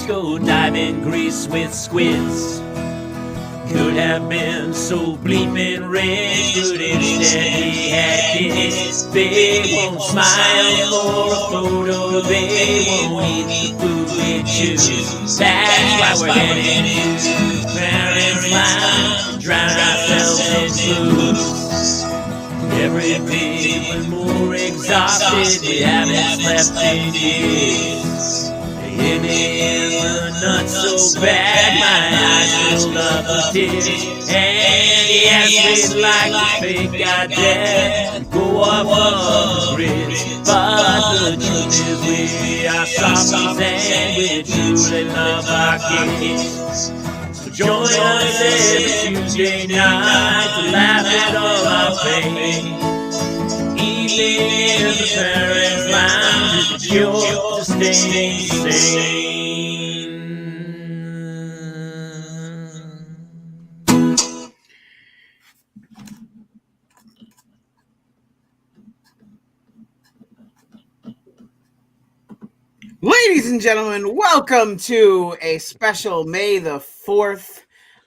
Go dive in grease with squids. Could have been so bleeping rich, but instead he had kids. They won't smile for a photo, they won't eat the food we choose. That's why we're heading to Parents Lounge, drown ourselves in booze. Every day we're more exhausted, we haven't slept in years. Hit me in the nuts so bad, my eyes filled up with tears. And he asked me like a fake God dead, go up on the bridge. But the truth is we are softies and we truly love our kids. So join us every Tuesday night to laugh at all our pain. Evening in the Parents Lounge is the cure to staying sane. Ladies and gentlemen, welcome to a special May the 4th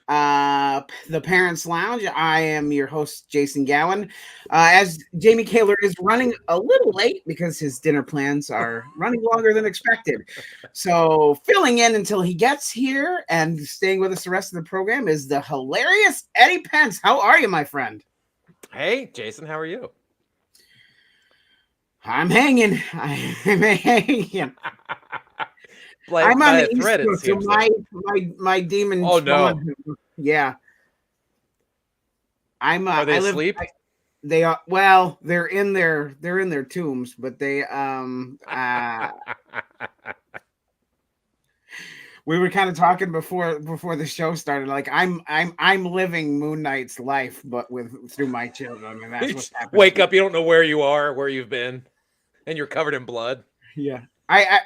the Parents Lounge. I am your host, Jason Gowan. As Jamie Kaler is running a little late because his dinner plans are running longer than expected. So filling in until he gets here and staying with us the rest of the program is the hilarious Eddie Pence. How are you, my friend? Hey, Jason, how are you? I'm hanging. I'm hanging. I'm on the East Coast, so my demons. Oh no! Yeah, I'm. Are they asleep? They are. Well, they're in their tombs, but they we were kind of talking before the show started. Like I'm living Moon Knight's life, but through my children, and that's what's happening. Wake up! You don't know where you are, where you've been, and you're covered in blood. Yeah.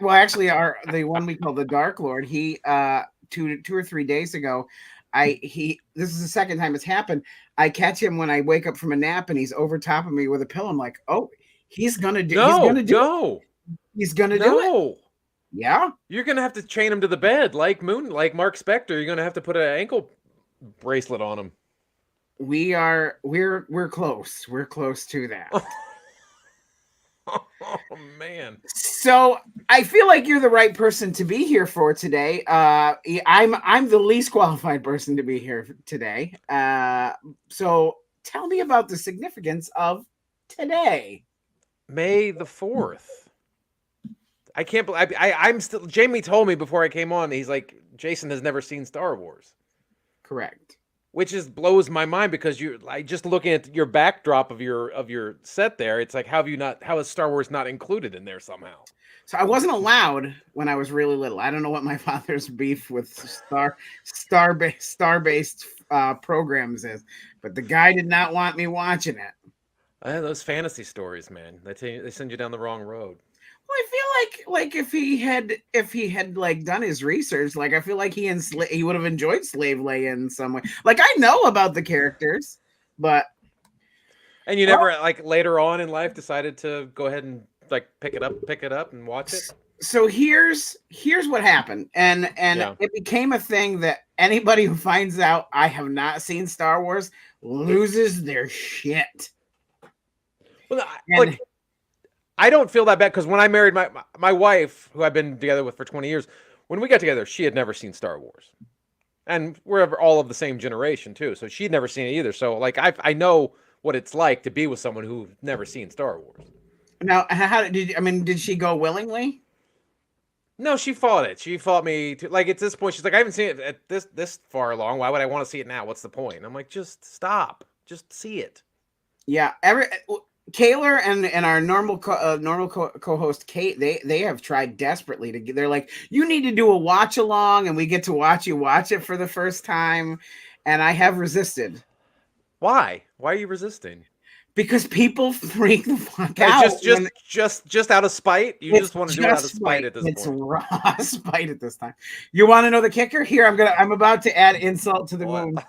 Well, actually, the one we call the Dark Lord, he 2 or 3 days ago, this is the second time it's happened. I catch him when I wake up from a nap and he's over top of me with a pillow. I'm like, oh, he's gonna do it. He's gonna do it. Yeah. You're gonna have to chain him to the bed like Mark Spector. You're gonna have to put an ankle bracelet on him. We're close. We're close to that. Oh man! So I feel like you're the right person to be here for today. I'm the least qualified person to be here today. So tell me about the significance of today, May the 4th. I can't believe I'm still. Jamie told me before I came on. He's like, Jason has never seen Star Wars. Correct. Which blows my mind because just looking at your backdrop of your set there, it's like how is Star Wars not included in there somehow? So I wasn't allowed when I was really little. I don't know what my father's beef with star-based programs is, but the guy did not want me watching it. Those fantasy stories, man, they send you down the wrong road. Well, I feel like if he had like done his research, like I feel like he would have enjoyed Slave Leia in some way. Like I know about the characters, but you never like later on in life decided to go ahead and like pick it up and watch it. So here's what happened, and It became a thing that anybody who finds out I have not seen Star Wars loses their shit. Well, I don't feel that bad because when I married my wife, who I've been together with for 20 years, when we got together, she had never seen Star Wars. And we're all of the same generation, too. So she'd never seen it either. So, like, I know what it's like to be with someone who's never seen Star Wars. Now, did she go willingly? No, she fought it. She fought me. Like, at this point, she's like, I haven't seen it at this far along. Why would I want to see it now? What's the point? And I'm like, just stop. Just see it. Yeah. Kaylor and our normal co-host Kate, they have tried desperately to get. They're like, you need to do a watch along, and we get to watch you watch it for the first time, and I have resisted. Why? Why are you resisting? Because people freak the fuck out. Just out of spite. You just want to do it out of spite at this point. It's raw spite at this time. You want to know the kicker? Here, I'm about to add insult to the wound.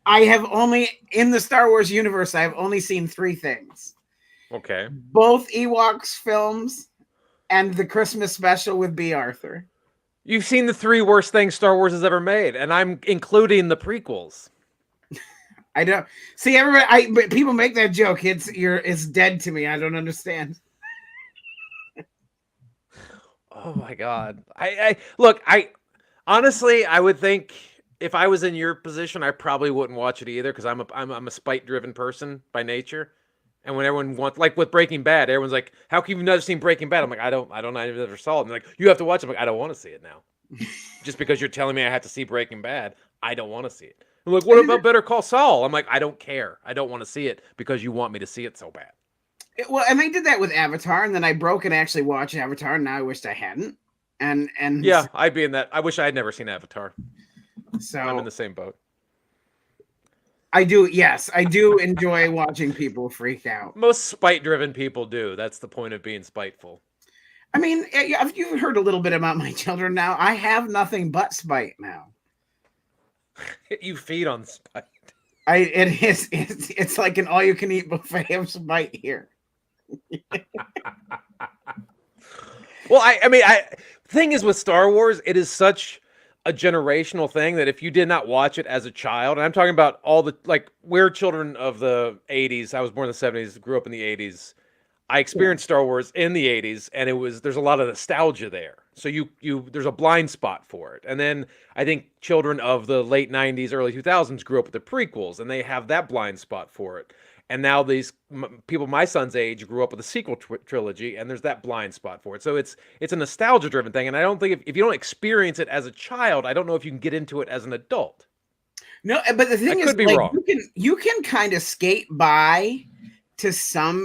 I have only, in the Star Wars universe, I have only seen 3 things. Okay. Both Ewoks films and the Christmas special with B. Arthur. You've seen the 3 worst things Star Wars has ever made, and I'm including the prequels. I don't see everybody. But people make that joke. It's dead to me. I don't understand. Oh my God. I look. Honestly, I would think, if I was in your position, I probably wouldn't watch it either, because I'm a spite-driven person by nature. And when everyone wants, like with Breaking Bad, everyone's like, "How come you've never seen Breaking Bad?" I'm like, I never saw it. And they're like, "You have to watch it." I'm like, I don't want to see it now. Just because you're telling me I have to see Breaking Bad, I don't want to see it. I'm like, what about Better Call Saul? I'm like, I don't care. I don't want to see it because you want me to see it so bad. Well, and they did that with Avatar, and then I broke and actually watched Avatar, and now I wished I hadn't. And yeah, I'd be in that. I wish I had never seen Avatar. So I'm in the same boat. I do enjoy watching people freak out. Most spite-driven people do. That's the point of being spiteful. I mean, you've heard a little bit about my children now. I have nothing but spite now. You feed on spite. It's like an all-you-can-eat buffet of spite here. Well, thing is with Star Wars, it is such a generational thing that if you did not watch it as a child, and I'm talking about we're children of the 80s. I was born in the 70s, grew up in the 80s. I experienced Star Wars in the 80s, and there's a lot of nostalgia there. So there's a blind spot for it. And then I think children of the late 90s, early 2000s grew up with the prequels, and they have that blind spot for it. And now these people my son's age grew up with the sequel trilogy, and there's that blind spot for it. So it's a nostalgia-driven thing, and I don't think if you don't experience it as a child, I don't know if you can get into it as an adult. No, but the thing is, could be wrong. You can kind of skate by to some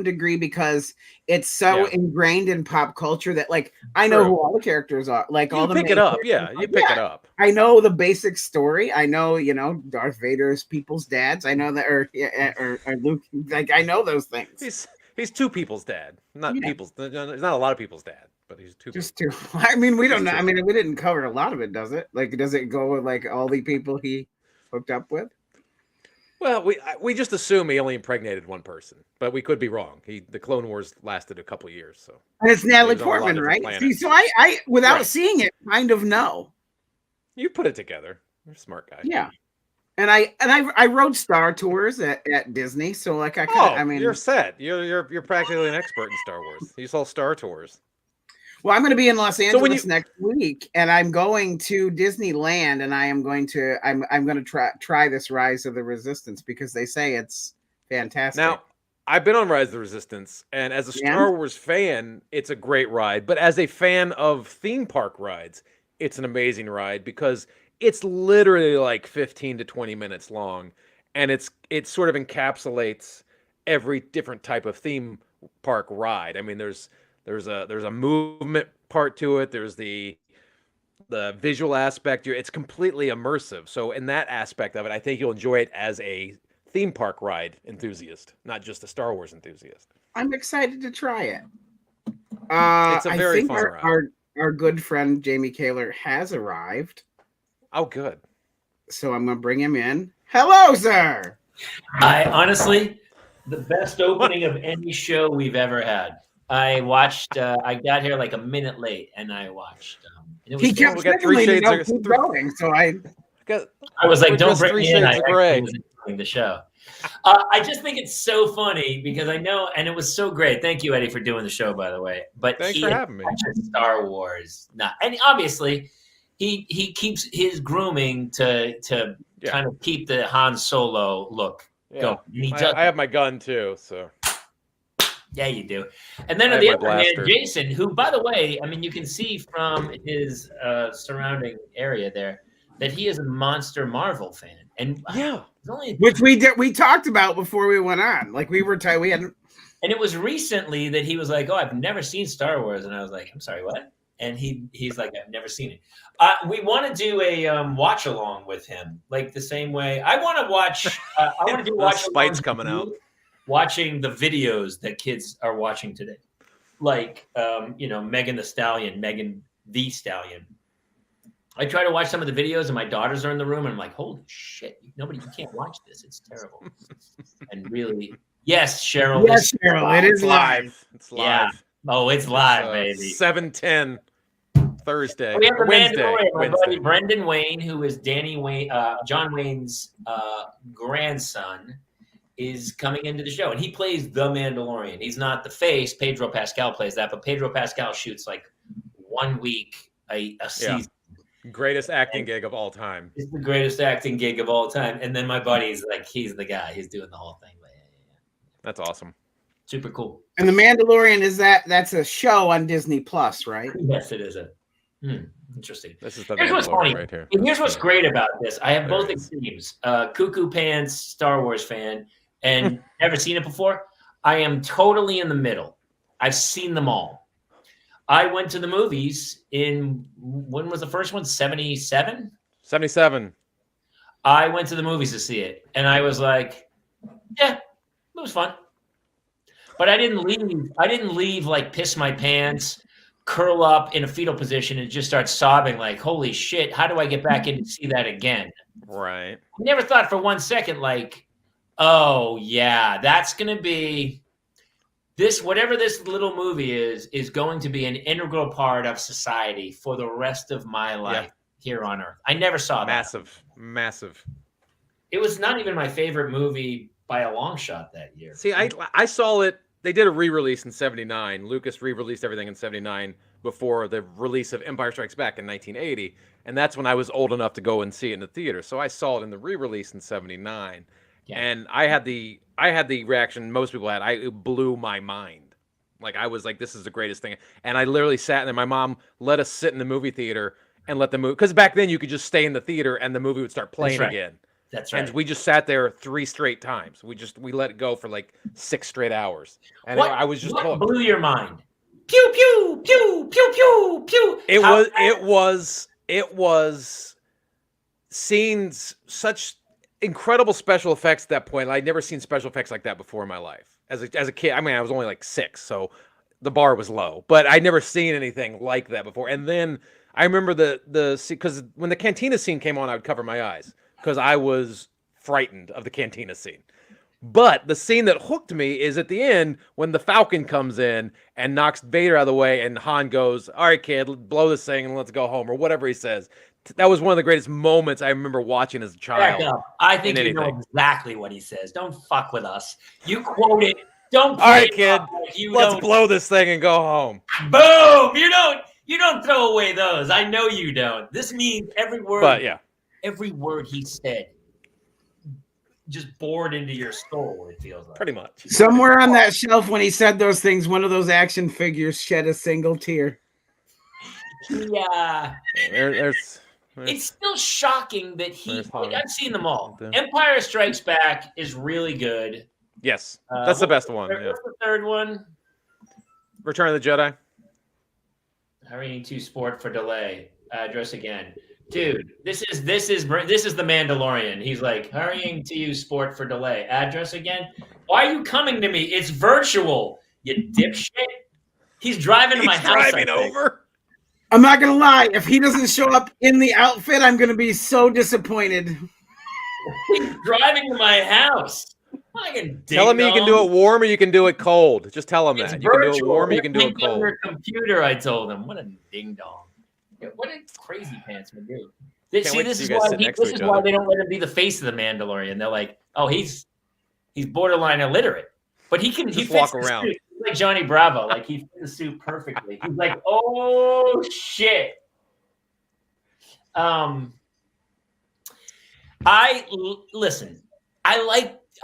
degree because it's so ingrained in pop culture that I know who all the characters are. You pick it up. Yeah, you pick it up. I know the basic story. I know, Darth Vader's people's dads. I know that, or Luke. I know those things. He's 2 people's dad, not people's. There's not a lot of people's dad, but he's 2. Just 2. I mean, we don't know. I mean, we didn't cover a lot of it, does it? Does it go with all the people he hooked up with? Well, we just assume he only impregnated one person, but we could be wrong. The Clone Wars lasted a couple of years, so. And it's Natalie Portman, right? See, so I without seeing it, kind of know. You put it together. You're a smart guy. Yeah, and I rode Star Tours at Disney, so you're set. You're practically an expert in Star Wars. You saw Star Tours. Well, I'm going to be in Los Angeles next week, and I'm going to Disneyland, and I'm going to try this Rise of the Resistance because they say it's fantastic. Now, I've been on Rise of the Resistance, and as a Star Wars fan, it's a great ride. But as a fan of theme park rides, it's an amazing ride because it's literally 15 to 20 minutes long, and it sort of encapsulates every different type of theme park ride. I mean, there's a movement part to it. There's the visual aspect. It's completely immersive. So in that aspect of it, I think you'll enjoy it as a theme park ride enthusiast, not just a Star Wars enthusiast. I'm excited to try it. It's a very fun ride. Our good friend Jamie Kaylor has arrived. Oh, good. So I'm going to bring him in. Hello, sir. I honestly, the best opening of any show we've ever had. I watched. I got here a minute late, and I watched. And it was he kept saying, keep going. So I was like, "Don't bring me in." I was enjoying the show. I just think it's so funny because I know, and it was so great. Thank you, Eddie, for doing the show, by the way. But thanks for having me. Star Wars, and obviously, he keeps his grooming to kind of keep the Han Solo look going. I have my gun too, so. Yeah, you do. And then on the other hand, Jason, who, by the way, I mean, you can see from his surrounding area there, that he is a monster Marvel fan, and Yeah, which we talked about before we went on. Like we were we hadn't. And it was recently that he was like, "Oh, I've never seen Star Wars," and I was like, "I'm sorry, what?" And he's like, "I've never seen it." We want to do a watch along with him, like the same way I want to watch. I want to do watch Spite's coming out. Watching the videos that kids are watching today, like Megan the Stallion. I try to watch some of the videos, and my daughters are in the room, and I'm like, "Holy shit! You can't watch this. It's terrible." And really, yes, Cheryl. Yes, Cheryl. It is live. It's live. Yeah. Oh, it's live, baby. 7:10 Thursday. We have the Wednesday. Mandalorian. My buddy Brendan Wayne, who is John Wayne's grandson, is coming into the show, and he plays the Mandalorian. He's not the face. Pedro Pascal plays that, but Pedro Pascal shoots like 1 week a season. Greatest acting gig of all time. It's the greatest acting gig of all time. And then my buddy's like, he's the guy. He's doing the whole thing. That's awesome. Super cool. And the Mandalorian that's a show on Disney Plus, right? Yes, it is. Interesting. This is the Here's what's funny. right here. And here's what's great about this. I have both extremes. Cuckoo Pants Star Wars fan and never seen it before. I am totally in the middle. I've seen them all. I went to the movies when was the first one? 77? 77. I went to the movies to see it. And I was like, yeah, it was fun. But I didn't leave like piss my pants, curl up in a fetal position and just start sobbing like, holy shit, how do I get back in to see that again? Right. I never thought for 1 second like, oh yeah, that's going to be this, whatever this little movie is going to be an integral part of society for the rest of my life here on Earth. I never saw that. Massive. It was not even my favorite movie by a long shot that year. See, I saw it. They did a re-release in 79. Lucas re-released everything in 79 before the release of Empire Strikes Back in 1980. And that's when I was old enough to go and see it in the theater. So I saw it in the re-release in 79. Yeah. And I had the reaction most people had. It blew my mind. Like, I was like, this is the greatest thing. And I literally sat there. My mom let us sit in the movie theater and let the movie, because back then you could just stay in the theater and the movie would start playing again. That's right. And we just sat there 3 straight times. We let it go for like 6 straight hours. And I was just what blew your mind? Pew pew pew pew pew pew. It was seeing such incredible special effects at that point. I'd never seen special effects like that before in my life. As a kid, I mean, I was only like 6, so the bar was low. But I'd never seen anything like that before. And then I remember because when the cantina scene came on, I would cover my eyes because I was frightened of the cantina scene. But the scene that hooked me is at the end when the Falcon comes in and knocks Vader out of the way, and Han goes, "All right, kid, blow this thing and let's go home," or whatever he says. That was one of the greatest moments I remember watching as a child. I think you know exactly what he says. Don't fuck with us. You quote it. Don't. All right, kid. Let's blow this thing and go home. Boom! You don't throw away those. I know you don't. This means every word. But yeah, every word he said just bored into your soul. It feels like pretty much. Somewhere on that shelf, when he said those things, one of those action figures shed a single tear. Yeah. It's still shocking that I've seen them all. Empire Strikes Back is really good. Yes, that's the best one. What's the third one? Return of the Jedi. Hurrying to sport for delay. Address again, dude. This is the Mandalorian. He's like, hurrying to you sport for delay. Address again. Why are you coming to me? It's virtual. You dipshit. He's driving to my house. Driving over. I'm not gonna lie. If he doesn't show up in the outfit, I'm gonna be so disappointed. He's driving to my house. Tell him you can do it warm or you can do it cold. Just tell him that. You can do it warm or you can do it cold. On your computer, I told him. What a ding dong. What a crazy pants would do. This is why they don't let him be the face of the Mandalorian. They're like, oh, he's borderline illiterate, but he fits walk around. He's like Johnny Bravo. Like he fits the suit perfectly. He's like, oh shit. Listen. I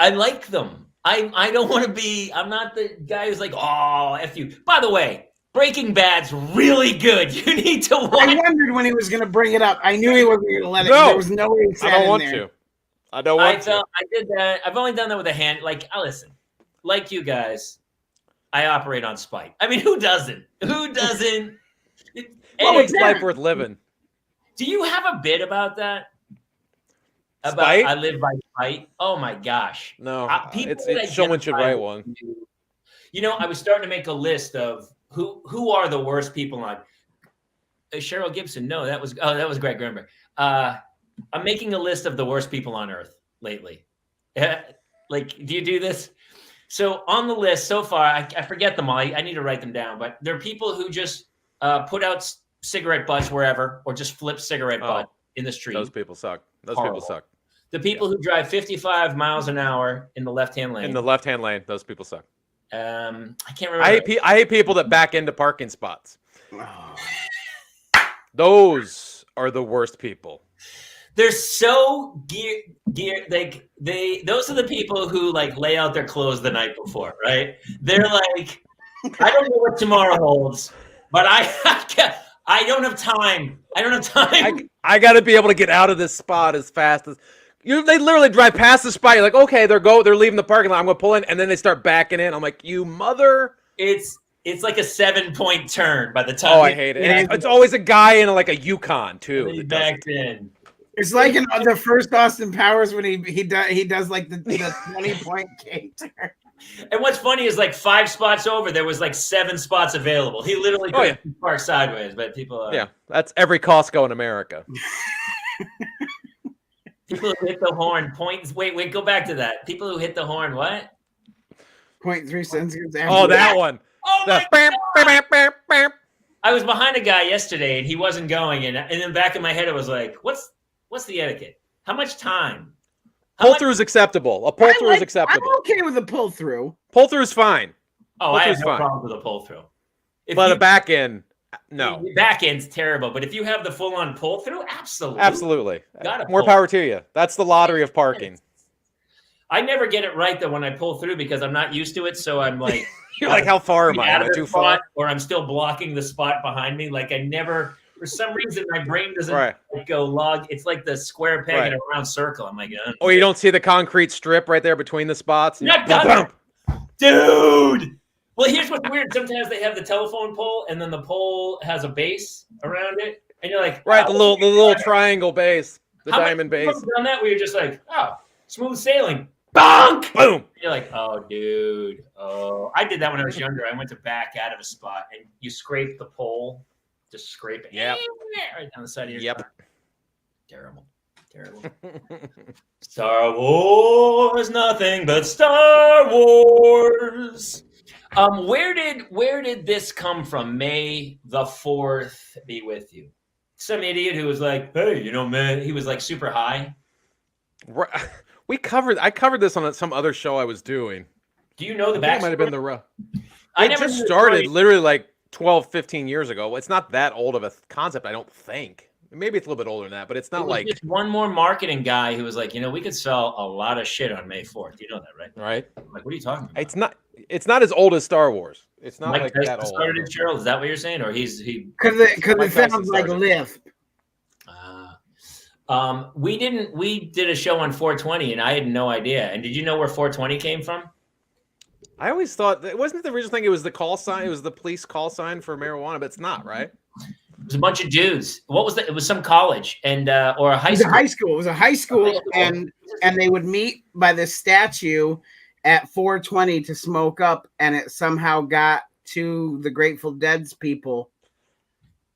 like them. I don't want to be. I'm not the guy who's like, oh, F you. By the way, Breaking Bad's really good. You need to watch. I wondered when he was going to bring it up. I knew he wasn't going to let it. No. There was no way he said I don't in want there. to. I don't want to. I did that. I've only done that with a hand. Like, listen, like you guys, I operate on spite. I mean, who doesn't? Who doesn't? What makes life worth living? Do you have a bit about that? About Spite? I live by spite. Oh my gosh! No, people someone should write one. You know, I was starting to make a list of who are the worst people on. Cheryl Gibson. No, that was Greg Grunberg. I'm making a list of the worst people on Earth lately. Like, do you do this? So on the list so far, I forget them all. I need to write them down. But there are people who just put out cigarette butts wherever, or just flip cigarette butt in the street. Those people suck. Those Horrible. people suck. The people who drive 55 miles an hour in the left-hand lane. In the left-hand lane, those people suck. I can't remember. I hate people that back into parking spots. Those are the worst people. They're so gear. Like those are the people who like lay out their clothes the night before, right? They're like, I don't know what tomorrow holds, but I don't have time. I don't have time. I got to be able to get out of this spot as fast as they literally drive past the spot. You're like, okay, they're leaving the parking lot. I'm gonna pull in, and then they start backing in. I'm like, you mother. It's like a 7-point turn by the time. Oh, I hate it. It's always a guy in like a Yukon too. He backed in. It's like in the first Austin Powers when he does like the 20-point K turn. And what's funny is like 5 spots over, there was like 7 spots available. He literally could park sideways, but people. Yeah, that's every Costco in America. People who hit the horn points. Wait, go back to that. People who hit the horn, what? 0.3 cents. Oh, that one. Oh my God. I was behind a guy yesterday and he wasn't going, and in the back of my head it was like, what's the etiquette? How much time? Pull through is acceptable. A pull through is acceptable. I'm okay with a pull through. Pull through is fine. Oh, I have no problem with a pull through. But a back end, no. The back end's terrible, but if you have the full on pull through, absolutely. Absolutely. More power to you. That's the lottery of parking. I never get it right though when I pull through because I'm not used to it. So I'm like, you're like, how far am I? Am I too far? Or I'm still blocking the spot behind me. Like I never, for some reason, my brain doesn't go log. It's like the square peg in a round circle. I'm like, oh, you don't see the concrete strip right there between the spots? Dude. Well, here's what's weird. Sometimes they have the telephone pole, and then the pole has a base around it, and you're like, right, the little triangle base, the diamond base. Have you done that where you're just like, oh, smooth sailing, bonk, boom. You're like, oh, dude, oh, I did that when I was younger. I went to back out of a spot, and you scrape the pole, just scrape it, right down the side of your car. Terrible. Star Wars, nothing but Star Wars. Where did this come from? May the 4th be with you. Some idiot who was like, hey, man, he was like super high. I covered this on some other show I was doing. Do you know the backstory? It might have been It just started literally like 12, 15 years ago. It's not that old of a concept, I don't think. Maybe it's a little bit older than that, but it's not like just one more marketing guy who was like, we could sell a lot of shit on May 4th. You know that, right? Right. Like, what are you talking about? It's not as old as Star Wars. It's not Mike like Tyson that old. Started in Cheryl. Is that what you're saying, or he? Because it sounds like a lift. We did a show on 420, and I had no idea. And did you know where 420 came from? I always thought it wasn't the original thing. It was the call sign. It was the police call sign for marijuana, but it's not, right? It was a bunch of dudes. What was that? It was some college and or a high school. It was a high school, and they would meet by the statue at 420 to smoke up, and it somehow got to the Grateful Dead's people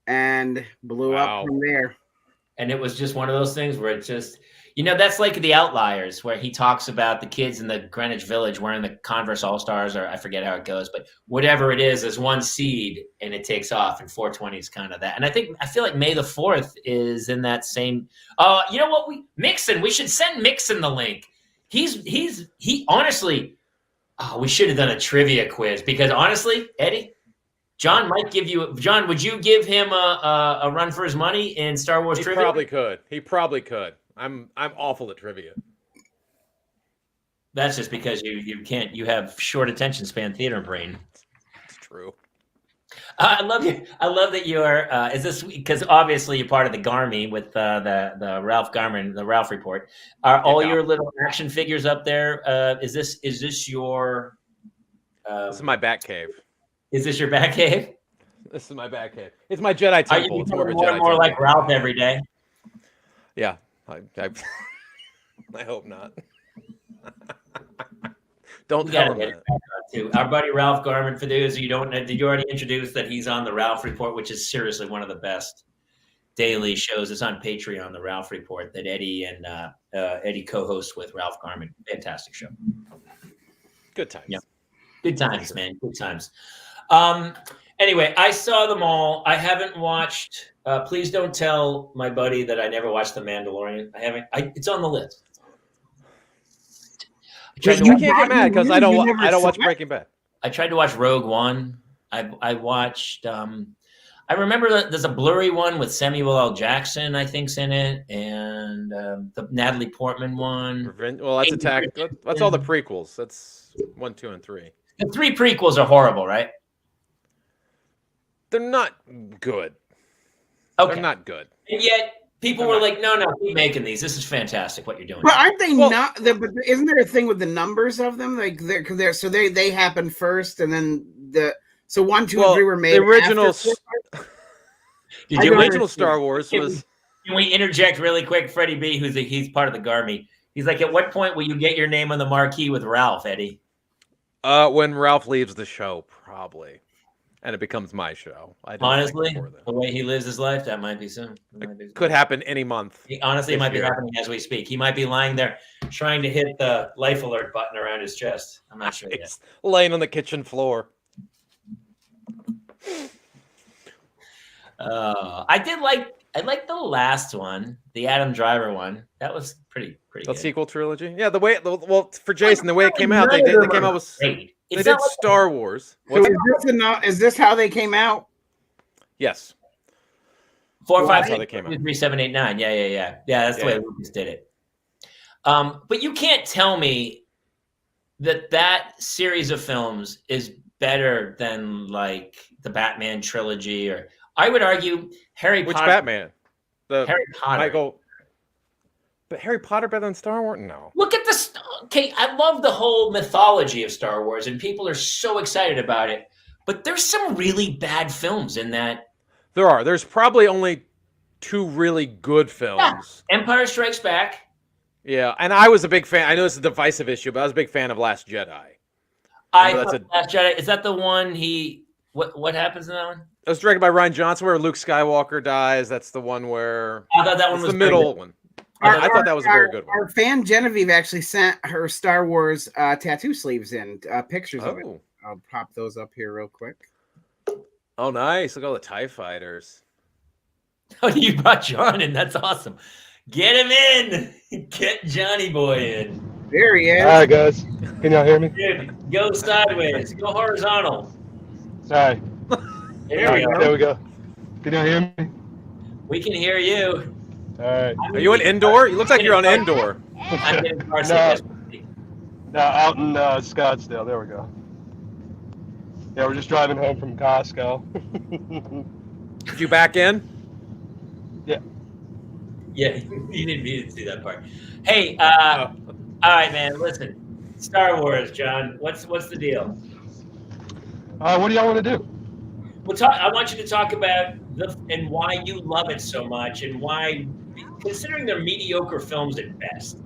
and blew up from there. And it was just one of those things where it just, that's like The Outliers, where he talks about the kids in the Greenwich Village wearing the Converse All-Stars, or I forget how it goes, but whatever it is, there's one seed and it takes off, and 420 is kind of that. And I feel like May the 4th is in that same, you know what, we should send Mixon the link. He honestly, we should have done a trivia quiz, because honestly, Eddie, John, would you give him a run for his money in Star Wars trivia? He probably could. I'm awful at trivia. That's just because you have short attention span theater brain. It's true. I love you. I love that you're. Is this because obviously you're part of the Garmy with the Ralph Garman, the Ralph Report. Are all your little action figures up there? Is this your? This is my bat cave. Is this your bat cave? This is my bat cave. It's my Jedi temple. It's more and more like Ralph every day? Yeah, I hope not. Don't tell him that. Our buddy Ralph Garman, for those of you don't know, did you already introduce that he's on the Ralph Report, which is seriously one of the best daily shows. It's on Patreon, the Ralph Report, that Eddie co-hosts with Ralph Garman. Fantastic show. Good times. Yeah. Good times, man. Good times. Anyway, I saw them all. I haven't watched. Please don't tell my buddy that I never watched The Mandalorian. I haven't. It's on the list. You can't get mad because I don't watch Breaking Bad. I tried to watch Rogue One. I watched. I remember that there's a blurry one with Samuel L. Jackson, I think's in it, and the Natalie Portman one. Well, that's Attack. That's all the prequels. That's 1, 2, and 3. The 3 prequels are horrible, right? They're not good. Okay. They're not good. And yet people were like, no, keep making these. This is fantastic what you're doing. But aren't they not? But isn't there a thing with the numbers of them? Like they happen first, and then 1, 2, and 3 were made. The original. The original Star Wars was. Can we interject really quick? Freddie B, he's part of the Garmy. He's like, at what point will you get your name on the marquee with Ralph, Eddie? When Ralph leaves the show, probably. And it becomes my show. Honestly, the way he lives his life, that might be soon. It could happen any month. It might be happening as we speak. He might be lying there trying to hit the life alert button around his chest. I'm not sure yet. Laying on the kitchen floor. I liked the last one, the Adam Driver one. That was pretty the good. Sequel trilogy. Yeah, for Jason, the way it came out, they came out with. They did Star Wars. So is this how they came out? Yes. 4, 5, 6, 3, 7, 8, 9. Yeah. That's the way Lucas did it. But you can't tell me that series of films is better than like the Batman trilogy, or I would argue Harry Potter. Which Batman? Harry Potter. Michael. But Harry Potter better than Star Wars? No. Look at this. Okay, I love the whole mythology of Star Wars, and people are so excited about it. But there's some really bad films in that. There are. There's probably only 2 really good films. Yeah. Empire Strikes Back. Yeah, and I was a big fan. I know it's a divisive issue, but I was a big fan of Last Jedi. Last Jedi. Is that the one What happens in that one? It was directed by Rian Johnson, where Luke Skywalker dies. That's the one where. I thought that one was the middle one. I thought that was a very good one. Our fan Genevieve actually sent her Star Wars tattoo sleeves in pictures of it. I'll pop those up here real quick. Oh, nice. Look at all the TIE fighters. Oh, you brought John in. That's awesome. Get him in. Get Johnny Boy in. There he is. All right, guys. Can y'all hear me? Dude, go sideways. Go horizontal. Sorry. There we go. There we go. Can y'all hear me? We can hear you. All right. Are you on indoor? You look like you're on indoor. I'm getting car No, out in Scottsdale. There we go. Yeah, we're just driving home from Costco. Did you back in? Yeah. Yeah, you didn't need to see that part. Hey, all right, man. Listen, Star Wars, John. What's the deal? What do y'all want to do? I want you to talk about and why you love it so much, and why, considering they're mediocre films at best,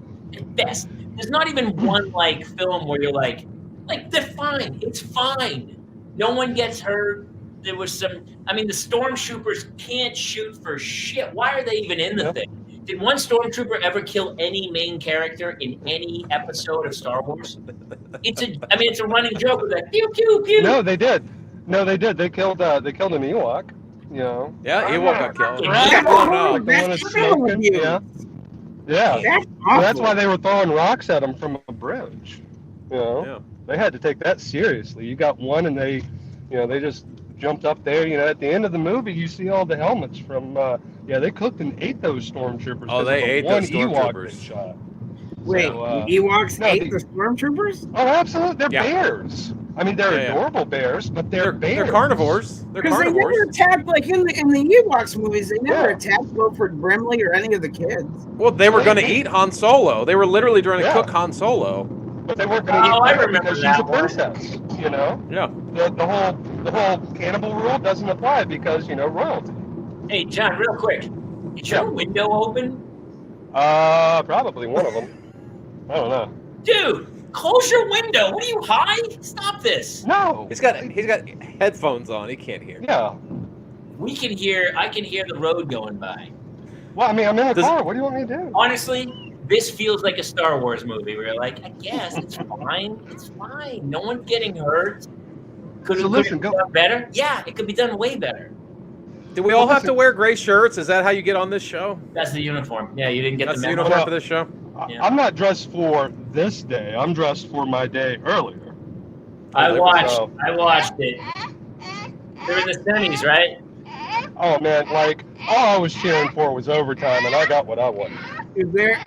there's not even one like film where you're like they're fine. It's fine. No one gets hurt. There was some. I mean, the stormtroopers can't shoot for shit. Why are they even in the thing? Did one stormtrooper ever kill any main character in any episode of Star Wars? It's a running joke with that pew pew pew. No, they did. They killed an Ewok. You know. Yeah, Ewok got killed. Like the one that's smoking. Yeah. That's why they were throwing rocks at him from a bridge. You know. They had to take that seriously. You got one, and they just jumped up there. You know, at the end of the movie, you see all the helmets from. They cooked and ate those stormtroopers. Oh, they ate those stormtroopers. Wait, Ewoks ate the stormtroopers? Oh, absolutely. They're bears. I mean, they're adorable bears, but they're bears. They're carnivores. They're Because they carnivores. never attacked, like in the Ewoks movies, they never attacked Wilford Brimley or any of the kids. Well, they were going to eat Han Solo. They were literally trying to cook Han Solo. But they weren't going to eat her because she's a princess, you know? Yeah. The whole cannibal rule doesn't apply because, you know, royalty. Hey, John, real quick. Is your window open? Probably one of them. I don't know. Dude, close your window. What are you, high? Stop this. No. He's got headphones on. He can't hear. Yeah. I can hear the road going by. Well, I mean, I'm in the car. What do you want me to do? Honestly, this feels like a Star Wars movie where you're like, I guess it's fine. It's fine. No one's getting hurt. Could it be done better? Yeah, it could be done way better. Do we all have to wear gray shirts? Is that how you get on this show? That's the uniform. Yeah, you didn't get the uniform for this show? Yeah. I'm not dressed for this day. I'm dressed for my day earlier. I watched it. They were in the semis, right? Oh man, like all I was cheering for was overtime, and I got what I wanted.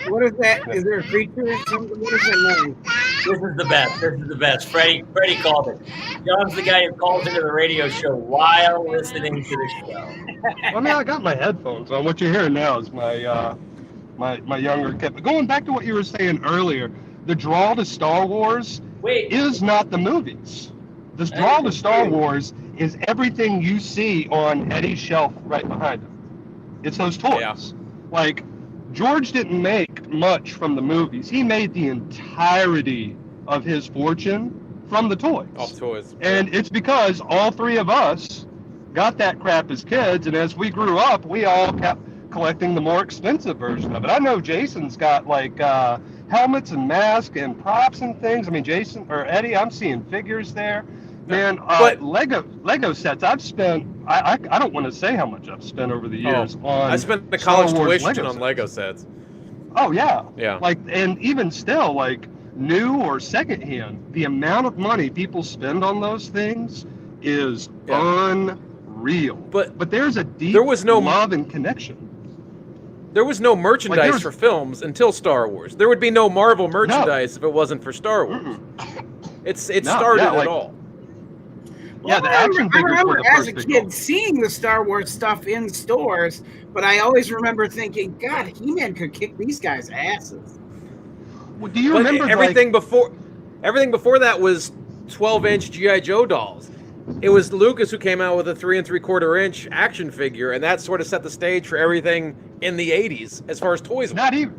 What is that? Is there a creature or something? What is that name? This is the best. This is the best. Freddie called it. John's the guy who calls into the radio show while listening to the show. I mean, I got my headphones on. What you're hearing now is my younger kid. But going back to what you were saying earlier, the draw to Star Wars is not the movies. The draw to Star Wars is everything you see on Eddie's shelf right behind him. It's those toys. Yeah. Like, George didn't make much from the movies. He made the entirety of his fortune from the toys. Off toys. And it's because all three of us got that crap as kids, and as we grew up, we all kept collecting the more expensive version of it. I know Jason's got like helmets and masks and props and things. I mean, Jason or Eddie, I'm seeing figures there. Man, Lego sets. I've spent. I don't want to say how much I've spent over the years on. I spent the college tuition on Lego sets. Oh yeah. Yeah. Like, and even still, like new or secondhand, the amount of money people spend on those things is unreal. But there's a deep love and connection. There was no merchandise for films until Star Wars. There would be no Marvel merchandise if it wasn't for Star Wars. It started it all. Well, the action figures I remember were the as first a kid seeing the Star Wars stuff in stores, but I always remember thinking, God, He-Man could kick these guys' asses. Well, do you remember everything before that was 12-inch G.I. Joe dolls? It was Lucas who came out with a 3 3/4-inch action figure, and that sort of set the stage for everything in the 80s as far as toys went.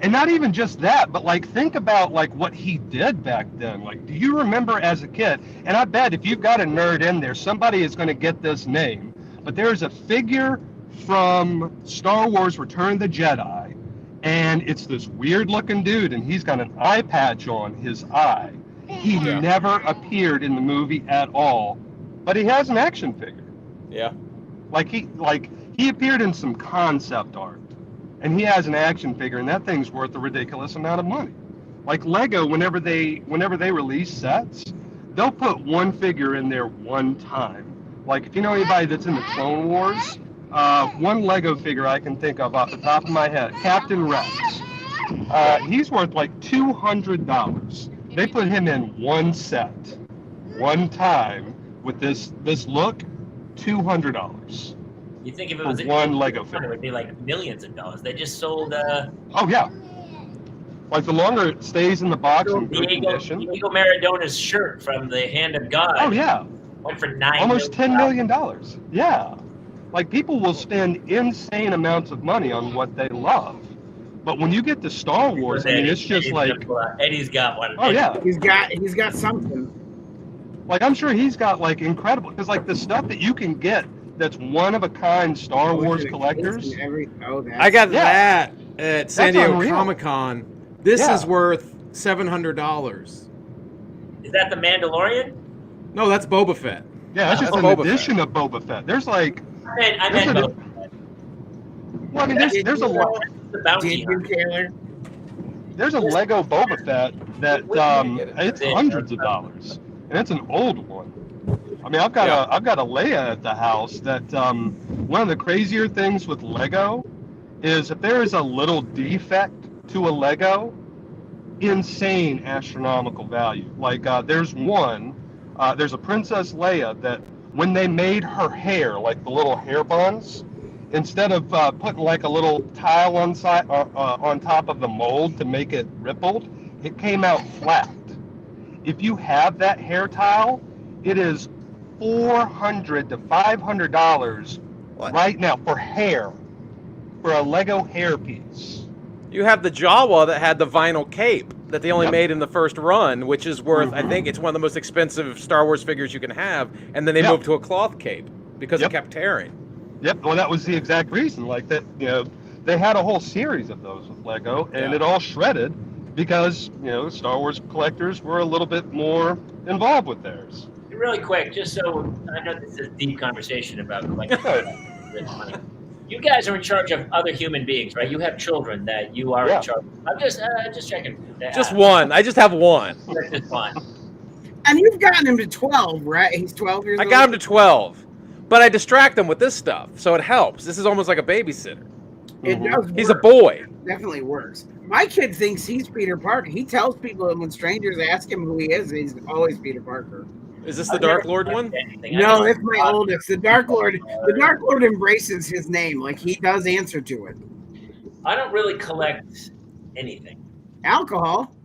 Not even just that, but like think about like what he did back then. Like, do you remember as a kid? And I bet if you've got a nerd in there, somebody is going to get this name. But there's a figure from Star Wars Return of the Jedi, and it's this weird-looking dude, and he's got an eye patch on his eye. He never appeared in the movie at all, but he has an action figure. Yeah. Like he appeared in some concept art. And he has an action figure, and that thing's worth a ridiculous amount of money. Like Lego, whenever they release sets, they'll put one figure in there one time. Like if you know anybody that's in the Clone Wars, one Lego figure I can think of off the top of my head, Captain Rex. He's worth like $200. They put him in one set, one time with this look, $200. You think if it was one Lego figure, it would be like millions of dollars. They just sold. Oh yeah. Like the longer it stays in the box in good condition. Diego Maradona's shirt from the Hand of God. Oh yeah. Went for $9 almost $10 million. Yeah. Like people will spend insane amounts of money on what they love. But when you get to Star Wars, I mean, it's just like Eddie's got one. Oh yeah. He's got something. Like I'm sure he's got like incredible because like the stuff that you can get. That's one of a kind Star Wars collectors. I got that at San Diego Comic-Con. This is worth $700. Is that the Mandalorian? No, that's Boba Fett. Yeah, that's just an edition of Boba Fett. There's like I meant Boba Fett. Well, I mean there's a lot. There's a Lego Boba Fett that it's hundreds of dollars. And it's an old one. I mean, I've got a Leia at the house that one of the crazier things with Lego is if there is a little defect to a Lego, insane astronomical value. Like there's one There's a Princess Leia that when they made her hair, like the little hair buns, instead of putting like a little tile on top of the mold to make it rippled, it came out flat. If you have that hair tile, it is $400 to $500 right now for hair, for a Lego hair piece. You have the Jawa that had the vinyl cape that they only made in the first run, which is worth, I think it's one of the most expensive Star Wars figures you can have, and then they moved to a cloth cape because it kept tearing. Yep, well that was the exact reason, like that, they had a whole series of those with Lego, and it all shredded because, Star Wars collectors were a little bit more involved with theirs. Really quick, just so I know this is a deep conversation about collecting money. You guys are in charge of other human beings, right? You have children that you are in charge of. I'm just checking. Just one. I just have one. Just one. And you've gotten him to 12, right? He's 12 years old. I got him to 12. But I distract him with this stuff, so it helps. This is almost like a babysitter. It does work. He's a boy. It definitely works. My kid thinks he's Peter Parker. He tells people that when strangers ask him who he is, he's always Peter Parker. Is this the Dark Lord one? No, it's my oldest. The Dark Lord embraces his name. Like, he does answer to it. I don't really collect anything. Alcohol.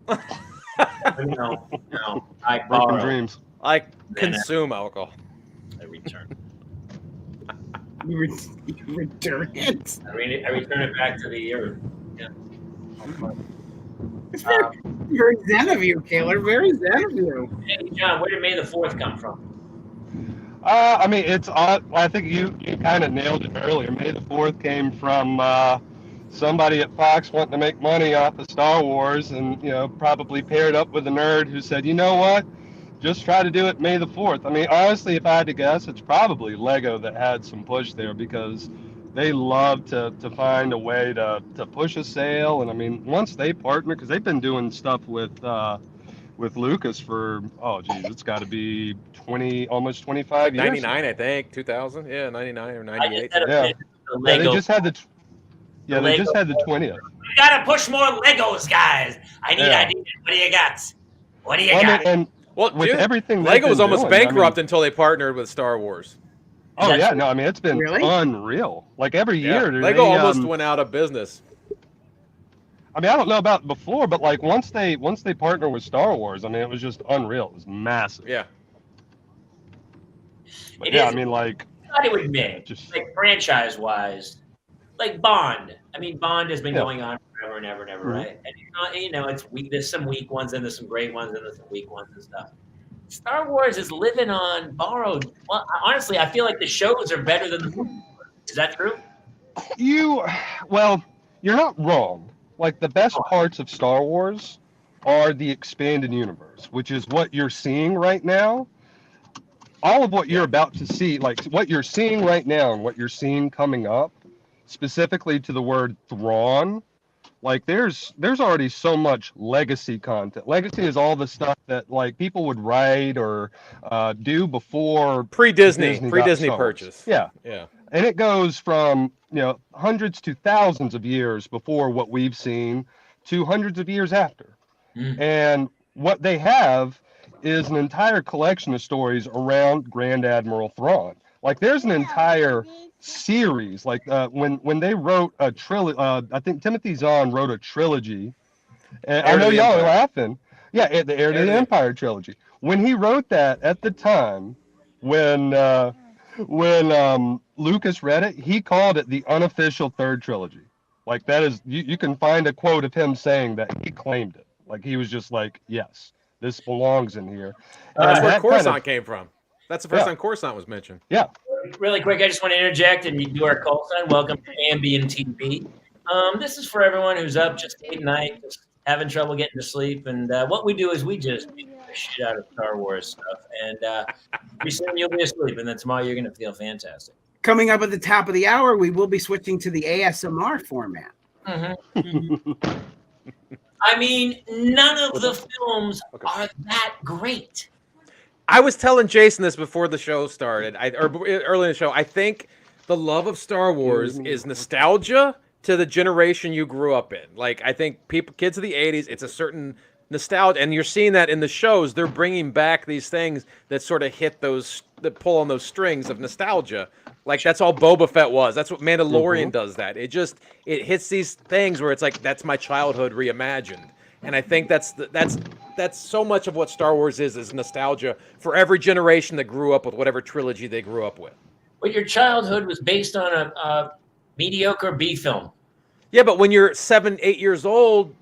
No. I borrow. Dreams. I consume alcohol. I return. You return it. I return it back to the earth. Yeah. It's very zen of you, Kaler. Very zen of you. Hey, John, where did May the 4th come from? I mean, it's I think you kind of nailed it earlier. May the 4th came from somebody at Fox wanting to make money off of Star Wars, and probably paired up with a nerd who said, you know what, just try to do it May the 4th. I mean, honestly, if I had to guess, it's probably Lego that had some push there, because they love to find a way to push a sale. And I mean, once they partner, because they've been doing stuff with Lucas for, it's got to be almost 25 years. 99, I think, 2000, 99 or 98. They just had the 20th. We gotta push more Legos, guys. I need ideas. What do you got? What do you got? And with everything, Lego was almost bankrupt until they partnered with Star Wars. Oh yeah, no, I mean it's been unreal. Like every year, Lego almost went out of business. I mean, I don't know about before, but like once they partnered with Star Wars, I mean, it was just unreal. It was massive. Yeah. I mean, like. I would admit, like franchise-wise, like Bond. I mean, Bond has been going on forever and ever and ever, right? And it's weak. There's some weak ones, and there's some great ones, and there's some weak ones and stuff. Star Wars is living on borrowed. Well, honestly, I feel like the shows are better than the movies. Is that true? You're not wrong. Like the best parts of Star Wars are the expanded universe, which is what you're seeing right now. All of what you're about to see, like what you're seeing right now and what you're seeing coming up, specifically to the word Thrawn, like there's already so much legacy content. Legacy is all the stuff that like people would write or do before pre-Disney purchase. Yeah. And it goes from hundreds to thousands of years before what we've seen to hundreds of years after. And what they have is an entire collection of stories around Grand Admiral Thrawn. Like there's an entire series, like when they wrote a trilogy, I think Timothy Zahn wrote a trilogy, and I know y'all are laughing. Yeah, the Heir to the Empire trilogy. When he wrote that at the time, when Lucas read it, he called it the unofficial third trilogy. Like that is, you can find a quote of him saying that he claimed it. Like he was just like, yes, this belongs in here. That's where Coruscant came from. That's the first time Coruscant was mentioned. Yeah. Really quick, I just want to interject and do our call sign. Welcome to Ambient TV. This is for everyone who's up just late night, just having trouble getting to sleep. And what we do is we just beat the shit out of Star Wars stuff. And pretty soon you'll be asleep, and then tomorrow you're going to feel fantastic. Coming up at the top of the hour, we will be switching to the ASMR format. I mean, none of the films are that great. I was telling Jason this before the show started, or early in the show. I think the love of Star Wars is nostalgia to the generation you grew up in. Like, I think kids of the 80s, it's a certain nostalgia, and you're seeing that in the shows. They're bringing back these things that sort of hit those, that pull on those strings of nostalgia. Like that's all Boba Fett was. That's what Mandalorian does. That it hits these things where it's like that's my childhood reimagined. And I think that's so much of what Star Wars is nostalgia for every generation that grew up with whatever trilogy they grew up with. But your childhood was based on a mediocre B film. Yeah, but when you're 7, 8 years old,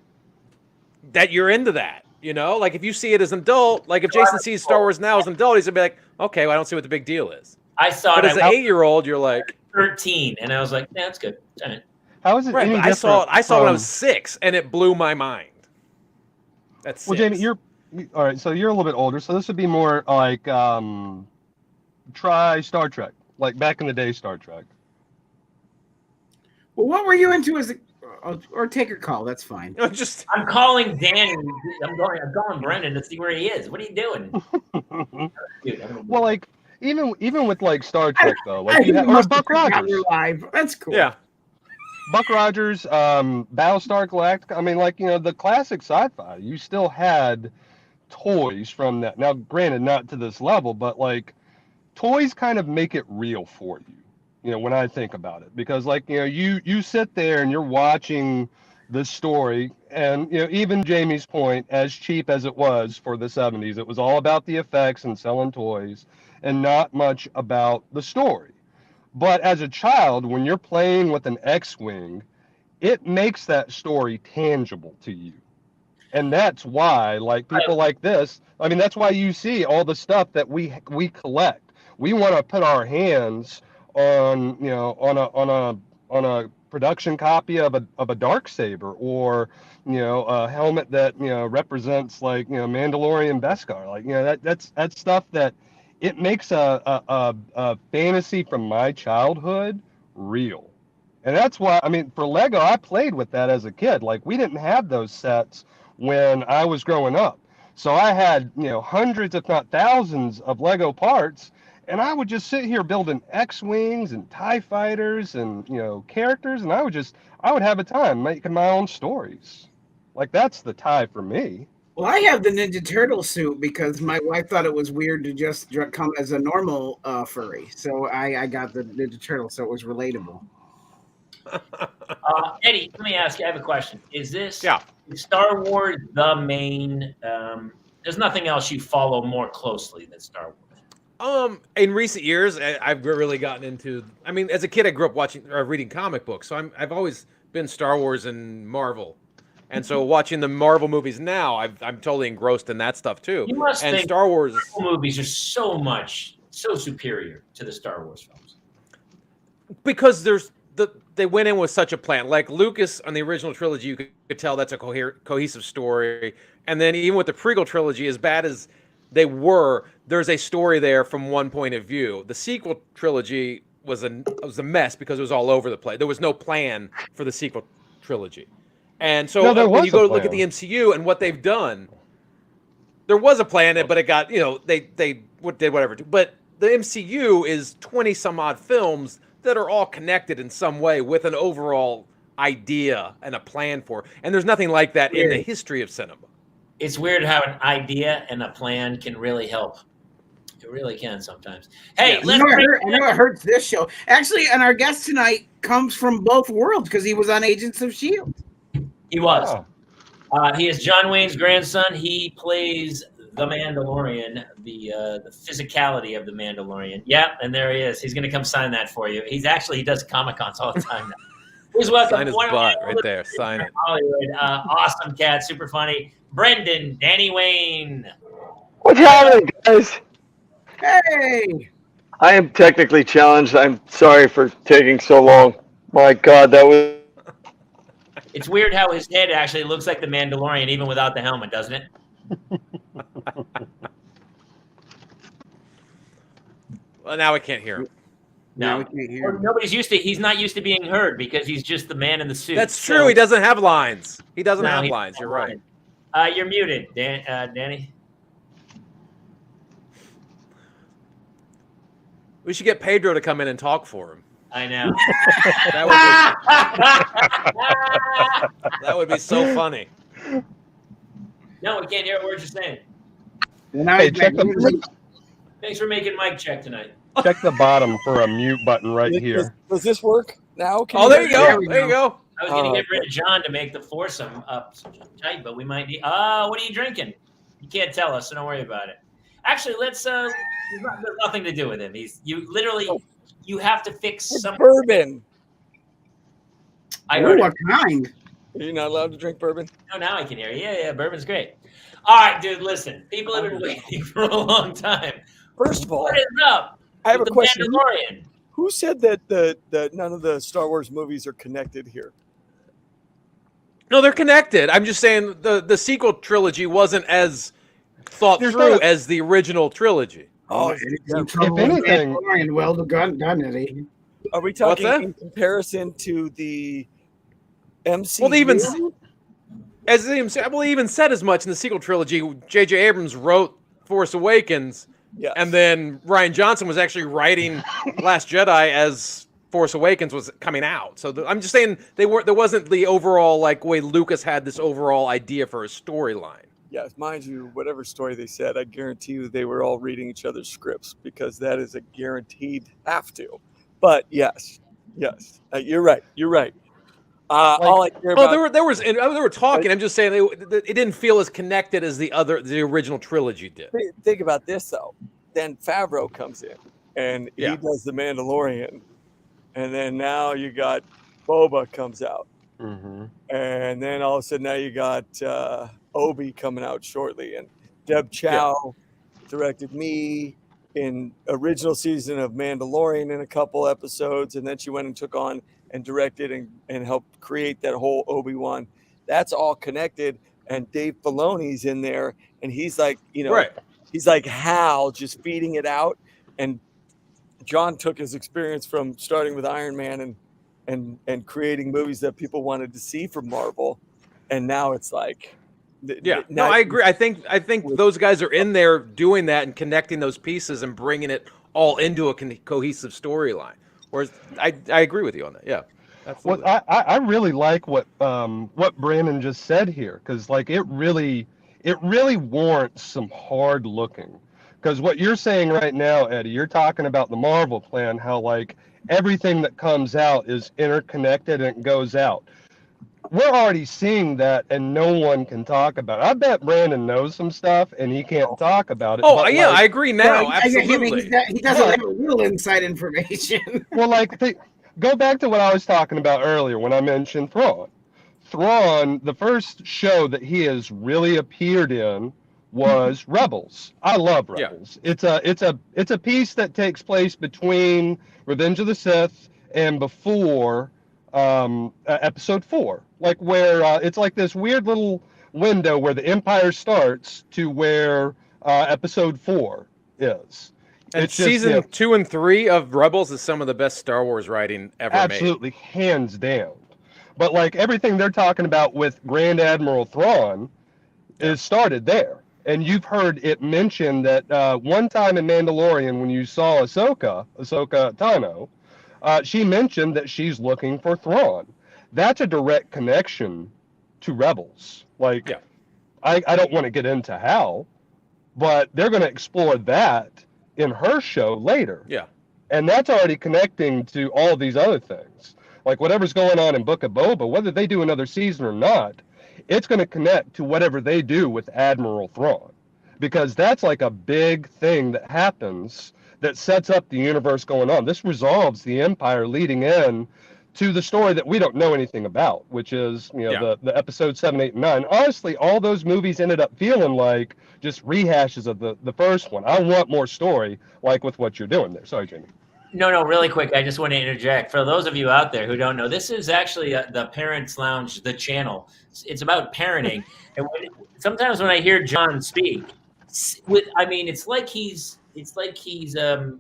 that you're into that, you know? Like if you see it as an adult, like if Jason sees Star Wars now as an adult, he's gonna be like, okay, well, I don't see what the big deal is. I saw but it as an 8-year-old, you're like 13, and I was like, yeah, that's good. How is it? Right, but I saw it when I was 6, and it blew my mind. That's well, Jamie, you're all right. So you're a little bit older. So this would be more like try Star Trek, like back in the day, Star Trek. Well, what were you into as a, or take your call? That's fine. I'm calling Danny. I'm calling Brendan to see where he is. What are you doing? Dude, well, like even with like Star Trek though, like you or Buck Rogers. Live. That's cool. Yeah. Buck Rogers, Battlestar Galactica. I mean, like, you know, the classic sci-fi. You still had toys from that. Now, granted, not to this level, but like toys kind of make it real for you. You know, when I think about it, because like, you know, you sit there and you're watching this story, and you know, even Jamie's point, as cheap as it was for the 70s, it was all about the effects and selling toys, and not much about the story. But as a child, when you're playing with an X-Wing, it makes that story tangible to you. And that's why, like people like this, I mean, that's why you see all the stuff that we collect. We want to put our hands on, you know, on a production copy of a Darksaber, or, you know, a helmet that, you know, represents like, you know, Mandalorian Beskar. Like, you know, that's stuff that it makes a fantasy from my childhood real. And that's why, I mean, for Lego, I played with that as a kid. Like, we didn't have those sets when I was growing up. So I had, you know, hundreds, if not thousands of Lego parts, and I would just sit here building X-Wings and TIE fighters and, you know, characters, and I would have a time making my own stories. Like, that's the tie for me. Well, I have the Ninja Turtle suit because my wife thought it was weird to just come as a normal furry. So I got the Ninja Turtle, so it was relatable. Eddie, let me ask you, I have a question. Is Star Wars the main, there's nothing else you follow more closely than Star Wars? In recent years, I've really gotten into, I mean, as a kid, I grew up reading comic books. So I've always been Star Wars and Marvel. And so watching the Marvel movies now, I'm totally engrossed in that stuff too. You must think Star Wars Marvel movies are so superior to the Star Wars films. Because they went in with such a plan. Like Lucas on the original trilogy, you could tell that's a cohesive story. And then even with the prequel trilogy, as bad as they were, there's a story there from one point of view. The sequel trilogy was a mess because it was all over the place. There was no plan for the sequel trilogy. And so when you go to look at the MCU and what they've done, there was a plan, but it got, you know, they did whatever. But the MCU is 20 some odd films that are all connected in some way with an overall idea and a plan for. And there's nothing like that in the history of cinema. It's weird how an idea and a plan can really help. It really can sometimes. Hey, I know it hurts this show. Actually, and our guest tonight comes from both worlds because he was on Agents of S.H.I.E.L.D. He was. Oh. He is John Wayne's grandson. He plays the Mandalorian, the physicality of the Mandalorian. Yeah, and there he is. He's going to come sign that for you. He does Comic-Cons all the time now. Please welcome. Sign his butt right there. Sign it. Hollywood. Awesome cat. Super funny. Brendan, Danny Wayne. What's happening, guys? Hey. I am technically challenged. I'm sorry for taking so long. My God, that was... It's weird how his head actually looks like the Mandalorian even without the helmet, doesn't it? Well, now we can't hear him. No, we can't hear him. He's not used to being heard because he's just the man in the suit. That's true. He doesn't have lines. He doesn't have lines. You're right. You're muted, Danny. We should get Pedro to come in and talk for him. I know. That would be so funny. No, we can't hear a word you're saying. Hey, Thanks for making Mike check tonight. check the bottom for a mute button right here. Does this work now? There you go. There you go. I was going to get rid of John to make the foursome up tight, but we might need. What are you drinking? You can't tell us, so don't worry about it. Actually, let's. There's nothing to do with him. You have to fix some bourbon. What kind? Are you not allowed to drink bourbon? No, now I can hear you. Yeah, bourbon's great. All right, dude, listen. People have been waiting for a long time. First of all, what is up? I have a question. Mandalorian. Who said that the none of the Star Wars movies are connected here? No, they're connected. I'm just saying the sequel trilogy wasn't as thought through as the original trilogy. Oh, if anything, well done, Eddie. Are we talking in comparison to the MCU? Well, they even said as much in the sequel trilogy. J.J. Abrams wrote Force Awakens, and then Rian Johnson was actually writing Last Jedi as Force Awakens was coming out. So I'm just saying there wasn't the overall way Lucas had this overall idea for a storyline. Yes, mind you, whatever story they said, I guarantee you they were all reading each other's scripts because that is a guaranteed have to. But yes, you're right. All I care about. They were talking. I'm just saying it didn't feel as connected as the original trilogy did. Think about this though. Then Favreau comes in and he does the Mandalorian, and then now you got Boba comes out, and then all of a sudden now you got Obi coming out shortly, and Deb Chow directed me in original season of Mandalorian in a couple episodes, and then she went and took on and directed and helped create that whole Obi-Wan. That's all connected, and Dave Filoni's in there, and he's like, he's like Hal, just feeding it out. And John took his experience from starting with Iron Man and creating movies that people wanted to see from Marvel, and now it's like. No, I agree. I think those guys are in there doing that and connecting those pieces and bringing it all into a cohesive storyline. Whereas I agree with you on that. Yeah, absolutely. Well, I really like what Brandon just said here, because it really warrants some hard looking. Because what you're saying right now, Eddie, you're talking about the Marvel plan, how everything that comes out is interconnected and it goes out. We're already seeing that, and no one can talk about it. I bet Brandon knows some stuff, and he can't talk about it. Oh, yeah, I agree now. Absolutely. He doesn't have real inside information. Well, go back to what I was talking about earlier when I mentioned Thrawn. Thrawn, the first show that he has really appeared in was Rebels. I love Rebels. Yeah. It's a piece that takes place between Revenge of the Sith and before episode 4, where it's this weird little window where the Empire starts to where episode 4 is. And it's season 2 and 3 of Rebels is some of the best Star Wars writing ever made. Absolutely, hands down. But everything they're talking about with Grand Admiral Thrawn is started there. And you've heard it mentioned that one time in Mandalorian when you saw Ahsoka Tano, she mentioned that she's looking for Thrawn. That's a direct connection to Rebels. I don't want to get into how, but they're going to explore that in her show later. Yeah. And that's already connecting to all these other things. Whatever's going on in Book of Boba, whether they do another season or not, it's going to connect to whatever they do with Admiral Thrawn. Because that's a big thing that happens that sets up the universe going on. This resolves the Empire leading in to the story that we don't know anything about, which is, the episode 7, 8, and 9. Honestly, all those movies ended up feeling like just rehashes of the first one. I want more story, with what you're doing there. Sorry, Jamie. No, really quick. I just want to interject. For those of you out there who don't know, this is actually the Parents Lounge, the channel. It's about parenting. And sometimes when I hear John speak, it's like he's the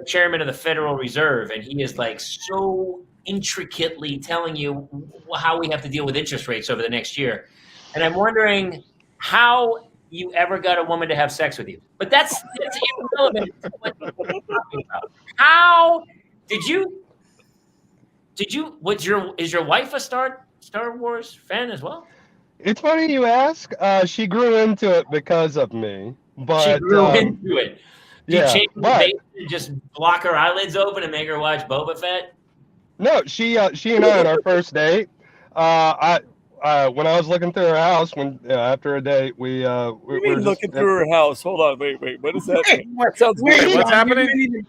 chairman of the Federal Reserve, and he is so intricately telling you how we have to deal with interest rates over the next year. And I'm wondering how you ever got a woman to have sex with you. But that's irrelevant to what we're talking about. How is your wife a Star Wars fan as well? It's funny you ask. She grew into it because of me, but she grew into it. Do you change the but base and just block her eyelids open and make her watch Boba Fett? no, she and I on our first date. When I was looking through her house, after a date, we were looking through her house. Hold on, wait. What does that mean? That sounds weird. What's happening?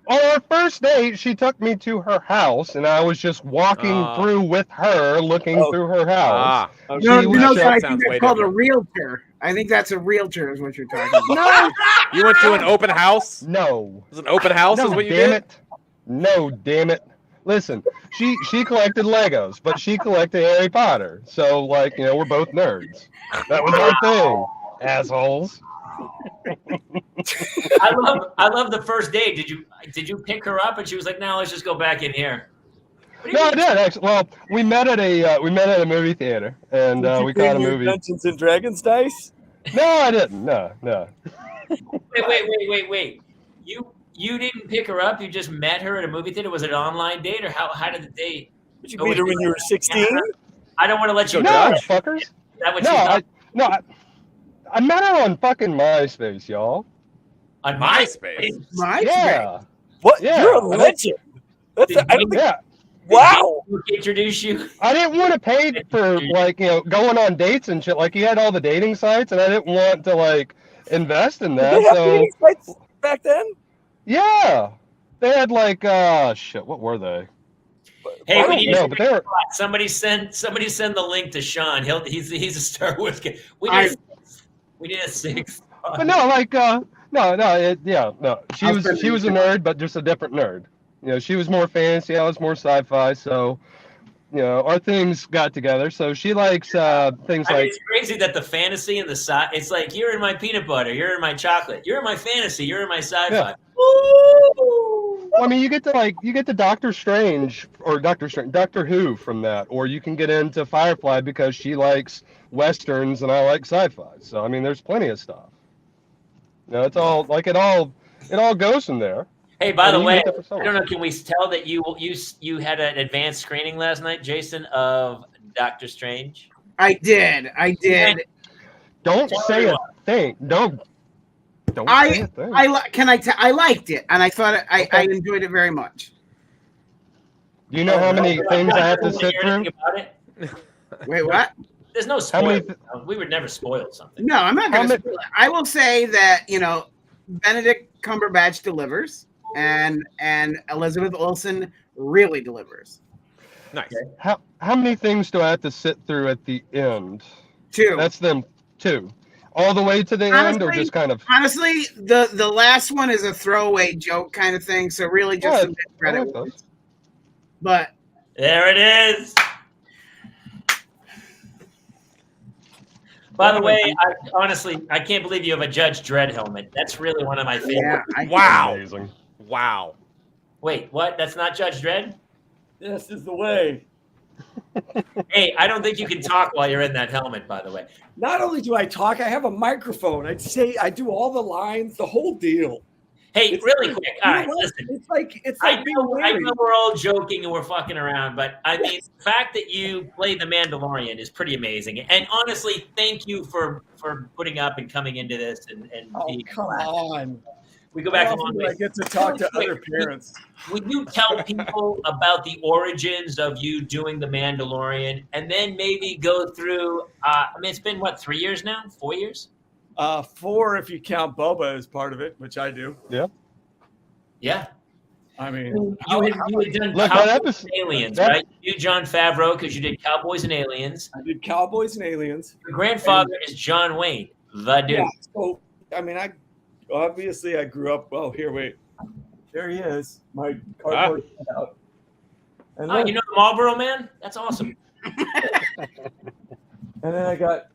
On our first date, she took me to her house, and I was just walking through with her, looking through her house. No, I think that's called a realtor. I think that's a realtor, is what you're talking about. No, you went to an open house? No, it was an open house. No, is what you damn did? It. No, damn it. Listen, she collected Legos, but she collected Harry Potter. So, like, we're both nerds. That was our thing, assholes. I love the first date. Did you pick her up and she was like, "No, let's just go back in here"? No, I did actually. Well, we met at a movie theater, and we caught a movie. Dungeons and Dragons dice? No, I didn't. No. Wait. You didn't pick her up. You just met her at a movie theater. Was it an online date, or how did the date? Did you meet her when you were 16? I don't want to let you judge, fuckers. Is that what I met her on fucking MySpace, y'all. On MySpace? Yeah. What? Yeah. You're a legend. Wow. Introduce you. I didn't want to pay for going on dates and shit. Like, he had all the dating sites, and I didn't want to invest in that. Did they have dating sites back then? Yeah, they had shit. What were they? Hey, we need to somebody send the link to Sean. He's a Star Wars guy. We need a 6. But no, no. She was a nerd, but just a different nerd. She was more fantasy. I was more sci-fi. So, our things got together. So she likes things like. It's crazy that the fantasy and the sci. It's like, you're in my peanut butter, you're in my chocolate, you're in my fantasy, you're in my sci-fi. Yeah. Well, I mean, you get to Doctor Who from that, or you can get into Firefly because she likes westerns and I like sci-fi. So I mean, there's plenty of stuff. It's all it all goes in there. Hey, by the way, I don't know. Can we tell that you had an advanced screening last night, Jason, of Doctor Strange? I did. Don't say a thing. Don't say a thing. I liked it, and I thought I enjoyed it very much. Do you know how many things I have to sit through? Wait, what? There's no spoil. We would never spoil something. No, I'm not going to spoil it. I will say that Benedict Cumberbatch delivers, and Elizabeth Olsen really delivers. Nice. How many things do I have to sit through at the end? 2. That's them 2. All the way to the end, or just kind of? Honestly, the last one is a throwaway joke kind of thing, so really just a bit credit. But there it is. By the way, I can't believe you have a Judge Dredd helmet. That's really one of my favorites. Yeah, wow. Amazing. Wow. Wait, what? That's not Judge Dredd? This is the way. Hey, I don't think you can talk while you're in that helmet, by the way. Not only do I talk, I have a microphone. I do all the lines, the whole deal. Hey, really quick. All right, listen. It's like I know we're all joking and we're fucking around, but I mean, the fact that you played the Mandalorian is pretty amazing. And honestly, thank you for putting up and coming into this and come on. We go back a long way. I get to talk to other parents. Would you tell people about the origins of you doing the Mandalorian, and then maybe go through? I mean, it's been what, 3 years now? 4 years? 4 if you count Boba as part of it, which I do. Yeah. Yeah. I mean, you had done Cowboys and Aliens, right? You, Jon Favreau, because you did Cowboys and Aliens. I did Cowboys and Aliens. Your grandfather is John Wayne, the dude. Yeah, so, I mean, I grew up. Oh, here, wait. There he is. My cardboard out. And then, you know the Marlboro Man? That's awesome. And then I got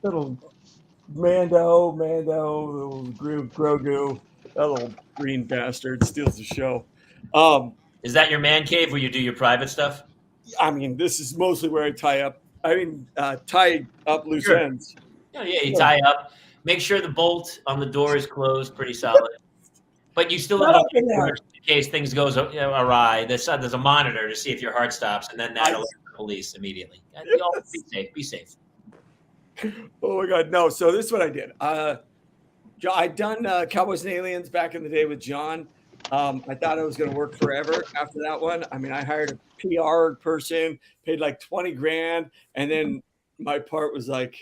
little Mando, little Grogu, that little green bastard steals the show. Is that your man cave where you do your private stuff? I mean, this is mostly where I tie up loose ends. Yeah, you tie up. Make sure the bolt on the door is closed, pretty solid. But you still have in case things goes awry. There's a monitor to see if your heart stops, and then that'll police immediately. Y'all be safe. Be safe. Oh my God, no! So this is what I did. I'd done Cowboys and Aliens back in the day with John. I thought it was going to work forever after that one. I mean, I hired a PR person, paid like 20 grand, and then my part was like,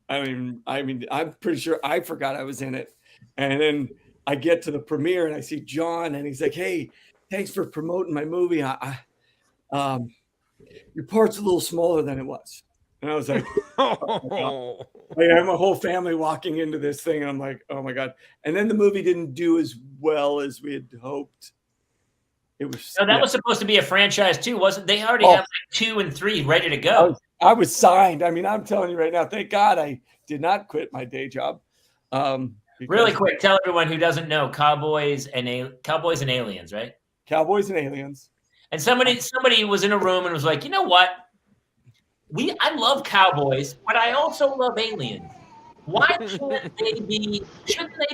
I mean, I'm pretty sure I forgot I was in it. And then I get to the premiere and I see John, and he's like, "Hey, thanks for promoting my movie. Your part's a little smaller than it was." And I was like, oh, I have my whole family walking into this thing, and I'm like, oh my God. And then the movie didn't do as well as we had hoped. It was. No, that was supposed to be a franchise too, wasn't they? Already had like 2 and 3 ready to go. I was signed. I mean, I'm telling you right now, thank God I did not quit my day job. Really quick, tell everyone who doesn't know Cowboys and Aliens, right? Cowboys and Aliens. And somebody was in a room and was like, you know what? I love cowboys, but I also love aliens. Why shouldn't they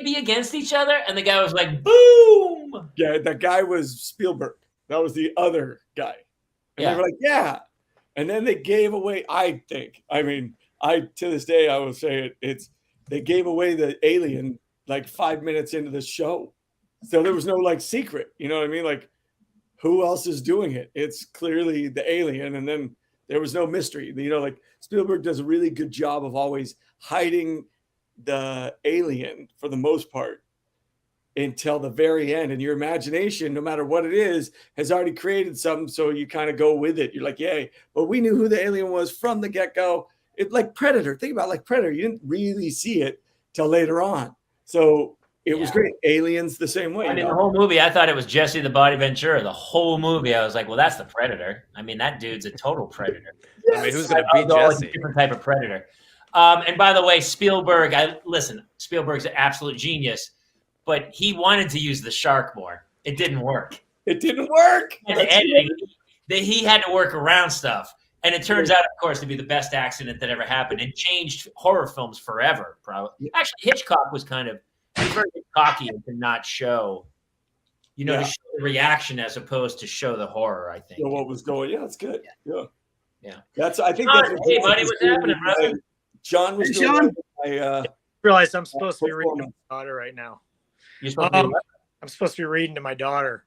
be against each other? And the guy was like, boom. Yeah, that guy was Spielberg. That was the other guy. And they were like, yeah. And then they gave away, I think. I mean, to this day, I will say they gave away the alien like 5 minutes into the show. So there was no like secret. You know what I mean? Like, who else is doing it? It's clearly the alien. And then there was no mystery. You know, like Spielberg does a really good job of always hiding the alien for the most part until the very end. And your imagination, no matter what it is, has already created something. So you kind of go with it. You're like, yay. But we knew who the alien was from the get-go. It like Predator. Think about like Predator. You didn't really see it till later on. So it was great. Aliens the same way. I mean, the whole movie, I thought it was Jesse the Body Ventura. The whole movie, I was like, well, that's the Predator. I mean, that dude's a total predator. Yes. I mean, who's going to beat Jesse? A different type of predator. And by the way, Spielberg, Spielberg's an absolute genius, but he wanted to use the shark more. It didn't work. It didn't work. And the editing, he had to work around stuff. And it turns out, of course, to be the best accident that ever happened. It changed horror films forever, probably. Actually, Hitchcock was kind of very cocky and to not show, to show the reaction as opposed to show the horror, I think. What was going? Yeah, that's good. Yeah. I think that's what hey, buddy, what's happening, brother? John was Sean. I realize I'm supposed to be reading to my daughter right now. You're supposed to be I'm supposed to be reading to my daughter.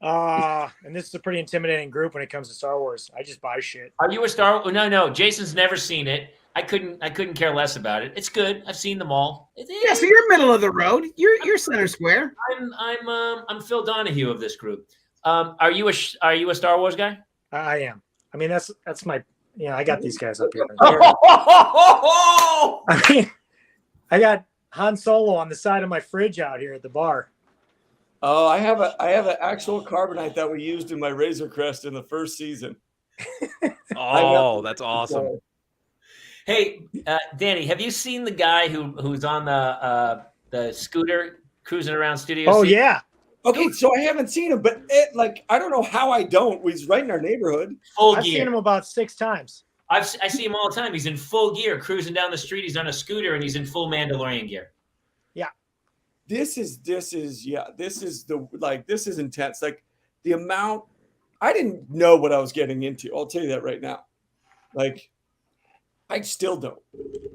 And this is a pretty intimidating group when it comes to Star Wars. I just buy shit. Are you a Star Wars? No. Jason's never seen it. I couldn't care less about it. It's good. I've seen them all. Yeah, so you're middle of the road. You're center square. I'm Phil Donahue of this group. Are you a Star Wars guy? I am. I mean, that's my. I got these guys up here. I mean, I got Han Solo on the side of my fridge out here at the bar. Oh, I have an actual carbonite that we used in my Razor Crest in the first season. Oh, that's awesome. Hey, Danny, have you seen the guy who's on the scooter cruising around Studio C? Oh, yeah. Okay, so I haven't seen him, but I don't know how I don't. He's right in our neighborhood. I've seen him about 6 times. I see him all the time. He's in full gear, cruising down the street. He's on a scooter, and he's in full Mandalorian gear. Yeah. This is intense. Like the amount, I didn't know what I was getting into. I'll tell you that right now. Like, I still don't.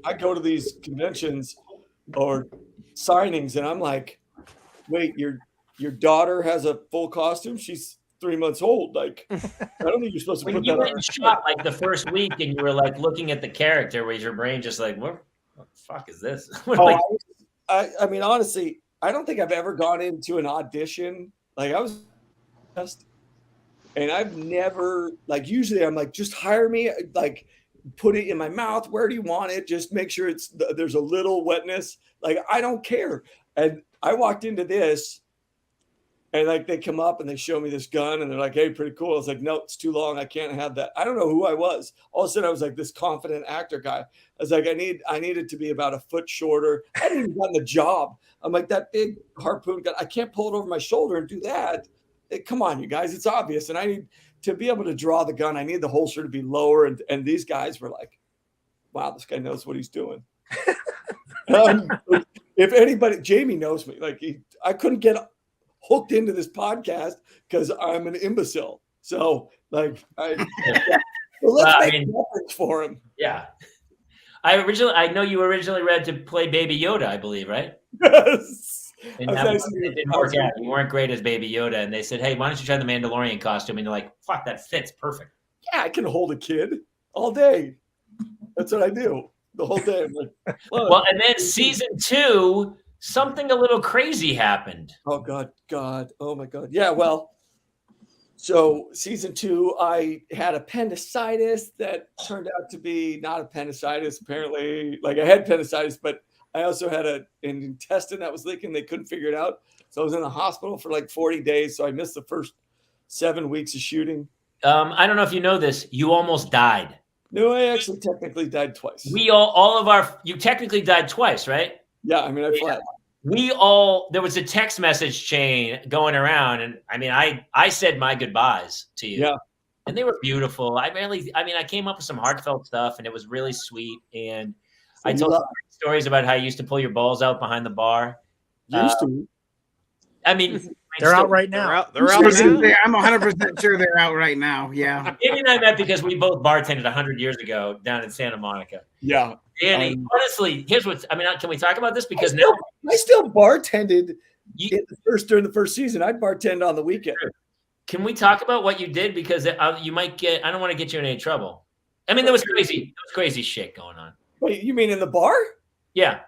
I go to these conventions or signings, and I'm like, wait, your daughter has a full costume? She's 3 months old. Like, I don't think you're supposed to when put you that went on. and shot like the first week, and you were like looking at the character, was your brain just like, what the fuck is this? I mean, honestly, I don't think I've ever gone into an audition. Like, I was just, and I've never, like, usually I'm like, just hire me, like, put it in my mouth. Where do you want it? Just make sure there's a little wetness. Like, I don't care. And I walked into this, and like they come up and they show me this gun, and they're like, hey, pretty cool. I was like, no, it's too long. I can't have that. I don't know who I was. All of a sudden, I was like this confident actor guy. I was like, I needed to be about a foot shorter. I hadn't even gotten the job. I'm like, that big harpoon gun, I can't pull it over my shoulder and do that. Come on, you guys. It's obvious. And I need to be able to draw the gun. I need the holster to be lower. And these guys were like, wow, this guy knows what he's doing. If anybody, Jamie knows me. Like, I couldn't get hooked into this podcast because I'm an imbecile. So like, well, let's make weapons for him. Yeah. I know you originally read to play Baby Yoda, I believe, right? Yes. And it didn't work out. You weren't great as Baby Yoda, and they said, "Hey, why don't you try the Mandalorian costume?" And you're like, "Fuck, that fits perfect." Yeah, I can hold a kid all day. That's what I do the whole day. I'm like, well, and then season 2, something a little crazy happened. Oh God, oh my God. Yeah, well, so season 2, I had appendicitis that turned out to be not appendicitis. Apparently, like I had appendicitis, but I also had an intestine that was leaking. They couldn't figure it out. So I was in the hospital for like 40 days. So I missed the first 7 weeks of shooting. I don't know if you know this. You almost died. No, I actually technically died twice. You technically died twice, right? Yeah, I mean, I fled. There was a text message chain going around, and I mean, I said my goodbyes to you. Yeah. And they were beautiful. I came up with some heartfelt stuff, and it was really sweet. And I told stories about how you used to pull your balls out behind the bar. Used to. I mean, they're out right now. They're out now. I'm 100% sure they're out right now. Yeah. Danny and I met because we both bartended 100 years ago down in Santa Monica. Yeah. Danny, honestly, can we talk about this? Because I still bartended during the first season. I'd bartend on the weekend. Can we talk about what you did? Because you might get, I don't want to get you in any trouble. I mean, there was crazy shit going on. Wait, you mean in the bar? Yeah.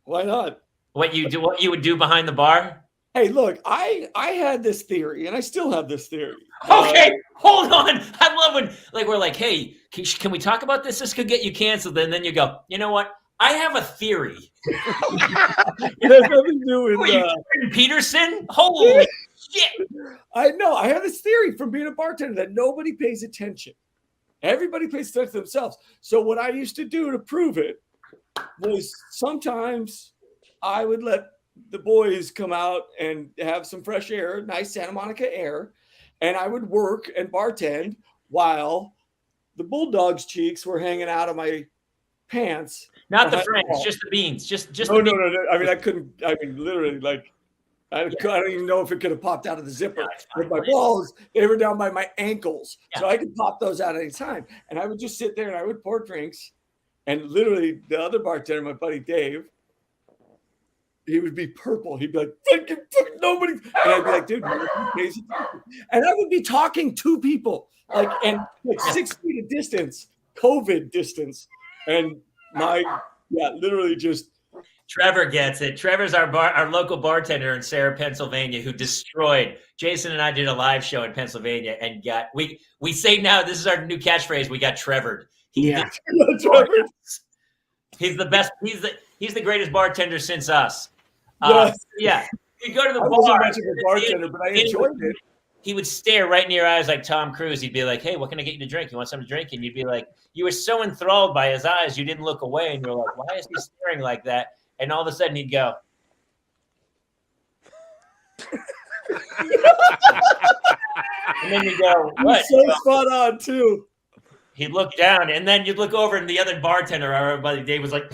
Why not? What you would do behind the bar? Hey, look, I had this theory, and I still have this theory. Okay, hold on. I love when we're like, hey, can we talk about this? This could get you canceled. And then you go, you know what? I have a theory. It has nothing to do with Peterson. Holy shit! I know. I have this theory from being a bartender that nobody pays attention. Everybody pays attention to themselves. So what I used to do to prove it was sometimes I would let the boys come out and have some fresh air, nice Santa Monica air, and I would work and bartend while the Bulldogs' cheeks were hanging out of my pants. Not the Franks, just the beans. Just no. I mean, I couldn't. I mean, literally, like, I don't even know if it could have popped out of the zipper. With my balls, they were down by my ankles, so I could pop those out any time. And I would just sit there and I would pour drinks, and literally the other bartender, my buddy Dave, he would be purple. He'd be like, fucking nobody. And I'd be like, dude, crazy. And I would be talking to people, like 6 feet of distance, COVID distance. And literally just. Trevor gets it. Trevor's our local bartender in Sarah, Pennsylvania, who destroyed. Jason and I did a live show in Pennsylvania and we say now, this is our new catchphrase, we got Trevored. He's the best. He's the greatest bartender since us. Yes. Yeah. You go to the bar. I wasn't much of a bartender, but I enjoyed it. He would stare right in your eyes like Tom Cruise. He'd be like, hey, what can I get you to drink? You want something to drink? And you'd be like, you were so enthralled by his eyes, you didn't look away. And you're like, why is he staring like that? And all of a sudden he'd go. And then you go, what? So spot on, too. He'd look down, and then you'd look over, and the other bartender, our buddy Dave, was like,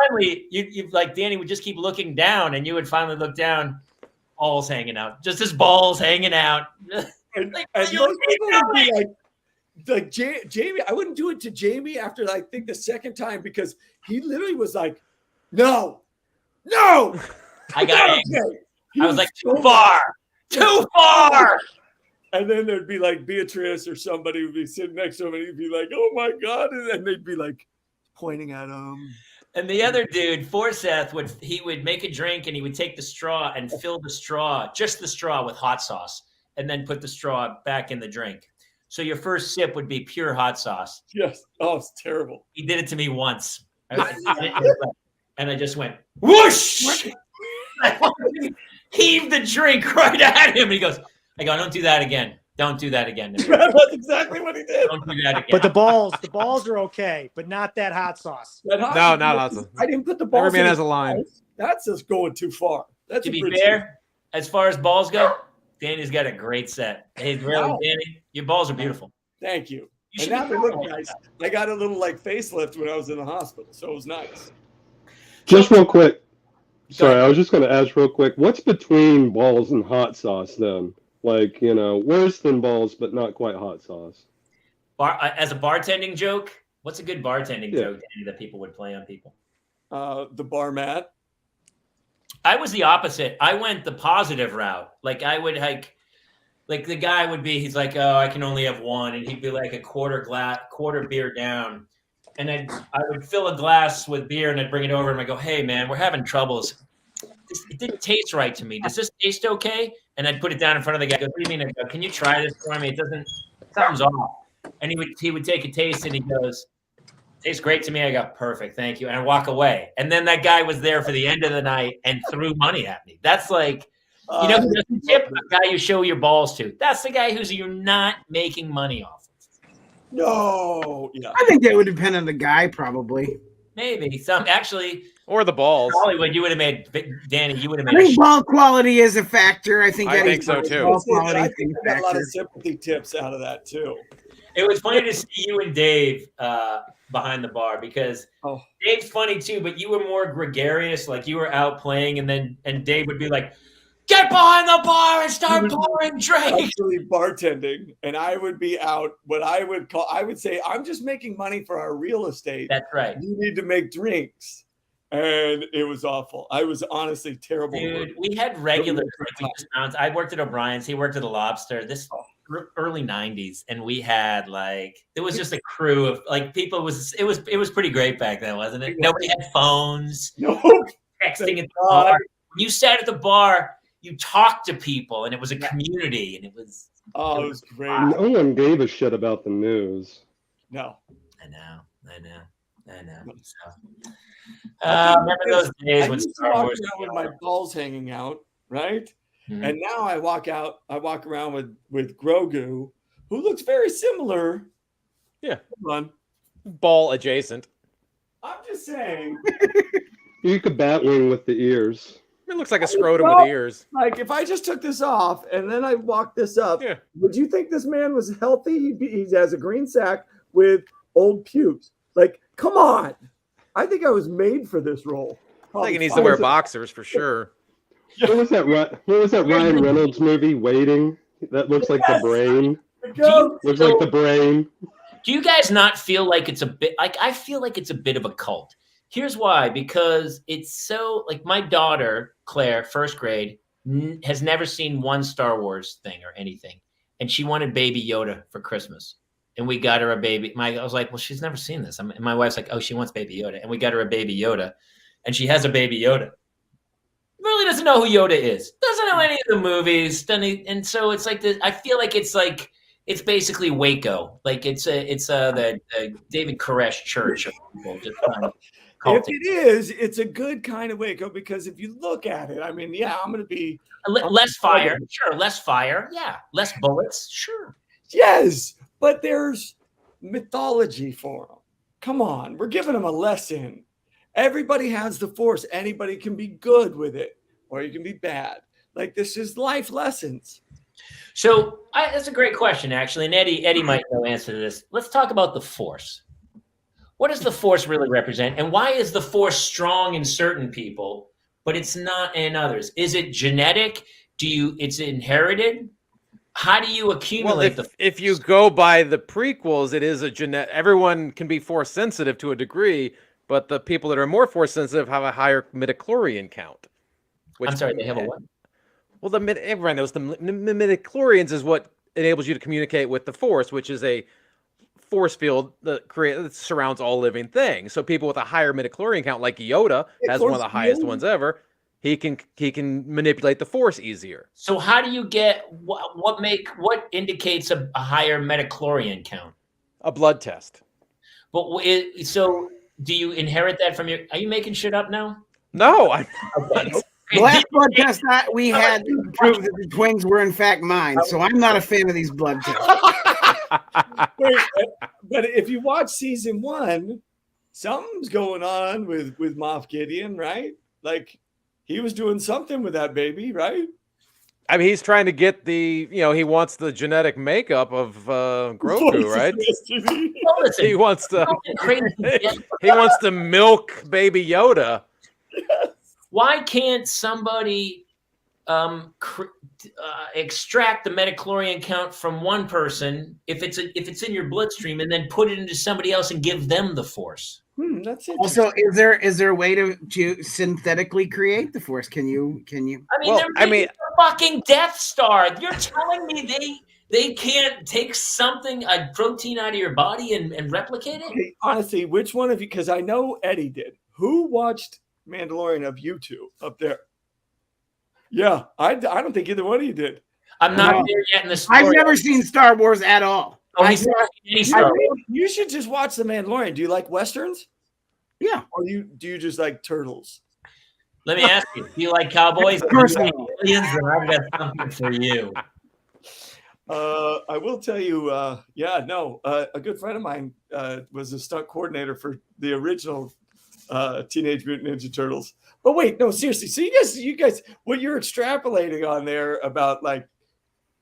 finally, you like Danny would just keep looking down, and you would finally look down, balls hanging out, just his balls hanging out. And most people would be like Jamie. I wouldn't do it to Jamie after I think the second time because he literally was like, no. I got it. I was like, too far. And then there'd be like Beatrice or somebody would be sitting next to him and he'd be like, oh my God. And then they'd be like pointing at him. And the other dude, Forsyth, would make a drink and he would take the straw and fill just the straw with hot sauce and then put the straw back in the drink. So your first sip would be pure hot sauce. Yes. Oh, it's terrible. He did it to me once. And I just went, whoosh! Heaved the drink right at him. And he goes, I go, don't do that again. Don't do that again. That's exactly what he did. Don't do that again. But the balls are okay, but not that hot sauce. No, not hot sauce. I didn't put the balls. Every man has a line. That's just going too far. To be fair, as far as balls go, Danny's got a great set. Hey, really, Danny, your balls are beautiful. Thank you. And now they look nice. I got a little like facelift when I was in the hospital, so it was nice. Just real quick, Sorry, I was just going to ask real quick. What's between balls and hot sauce then? Like, worse than balls, but not quite hot sauce. As a bartending joke, what's a good bartending joke that people would play on people? The bar mat. I was the opposite. I went the positive route. Like I would like the guy would be, he's like, oh, I can only have one. And he'd be like a quarter beer down. And I would fill a glass with beer and I'd bring it over and I'd go, hey man, we're having troubles. It didn't taste right to me. Does this taste okay? And I'd put it down in front of the guy. What do you mean? I go, can you try this for me? Something's off. And he would take a taste and he goes, tastes great to me. I go, perfect, thank you. And I walk away. And then that guy was there for the end of the night and threw money at me. That's like, who doesn't tip? The guy you show your balls to. That's the guy you're not making money off of. No. Yeah. I think that would depend on the guy, probably. Maybe. Actually. Or the balls. Hollywood, you would have made, Danny, you would have made. I think ball quality is a factor. I think so too. I think we got a lot of sympathy tips out of that too. It was funny to see you and Dave behind the bar because Dave's funny too, but you were more gregarious. Like you were out playing, and Dave would be like, "Get behind the bar and start pouring drinks." Actually, bartending, and I would be out. What I would say, I'm just making money for our real estate. That's right. You need to make drinks, and it was awful. I was honestly terrible. Dude, we had regular drinking rounds. I worked at O'Brien's. He worked at the Lobster. This early '90s, and we had it was just a crew of people. It was pretty great back then, wasn't it? Nobody had phones. No texting at the bar. When you sat at the bar, you talked to people, and it was a community, and it was. Oh, it was great. No one gave a shit about the news. No. I know. So, remember those days when Star Wars with my balls hanging out, right? Mm-hmm. And now I walk around with Grogu, who looks very similar. Yeah. Come on. Ball adjacent. I'm just saying. You could batwing with the ears. It looks like a scrotum with ears. Like if I just took this off and then I walked this up, would you think this man was healthy? He has a green sack with old pubes. Like, come on. I think I was made for this role. I think he needs to wear boxers for sure. What was that Ryan Reynolds movie, Waiting? That looks like the brain. Looks like the brain. Do you guys not feel like it's a bit I feel like it's a bit of a cult? Here's why, because it's so my daughter, Claire, first grade, has never seen one Star Wars thing or anything. And she wanted Baby Yoda for Christmas. And we got her a baby. I was like, well, she's never seen this. And my wife's like, oh, she wants Baby Yoda. And we got her a Baby Yoda. And she has a Baby Yoda. Really doesn't know who Yoda is. Doesn't know any of the movies. And so it's like this. I feel like it's basically Waco. It's the David Koresh Church of people just kind of if it is, it's a good kind of Waco because if you look at it, I mean, yeah, I'm going to be less fire, sure, less fire, yeah, less bullets, sure, yes, but there's mythology for them. Come on, we're giving them a lesson. Everybody has the Force. Anybody can be good with it, or you can be bad. This is life lessons. So that's a great question, actually, and Eddie might know the answer to this. Let's talk about the Force. What does the Force really represent? And why is the Force strong in certain people, but it's not in others? Is it genetic? It's inherited? How do you accumulate if you go by the prequels, it is a genetic. Everyone can be Force sensitive to a degree, but the people that are more Force sensitive have a higher midichlorian count. I'm sorry, they have a what? Well, everyone knows the midichlorians is what enables you to communicate with the Force, which is a force field that surrounds all living things. So people with a higher midichlorian count, like Yoda, has one of the highest ones ever. He can manipulate the Force easier. So how do you get what indicates a higher midichlorian count? A blood test. But so do you inherit that from are you making shit up now? No, I'm not. The last blood test that we had proved that the twins were in fact mine, so I'm not a fan of these blood tests. Wait, but if you watch season 1, something's going on with Moff Gideon, right? He was doing something with that baby, right? I mean, he's trying to get he wants the genetic makeup of Grogu, right? He wants to milk Baby Yoda. Yes. Why can't somebody extract the metachlorian count from one person if it's in your bloodstream and then put it into somebody else and give them the force? That's it. Also, is there a way to synthetically create the force? Can you? I mean, they're making a fucking Death Star. You're telling me they can't take a protein out of your body and replicate it? Okay, honestly, which one of you? Because I know Eddie did. Who watched Mandalorian of you two up there? Yeah, I don't think either one of you did. I'm not there yet in the story. I've never seen Star Wars at all. You should just watch The Mandalorian. Do you like Westerns? Yeah. Or do you just like turtles? Let me ask you, do you like cowboys? I've got something for you. I will tell you, a good friend of mine was a stunt coordinator for the original Teenage Mutant Ninja Turtles. But wait, no, seriously. So you guys, what you're extrapolating on there about like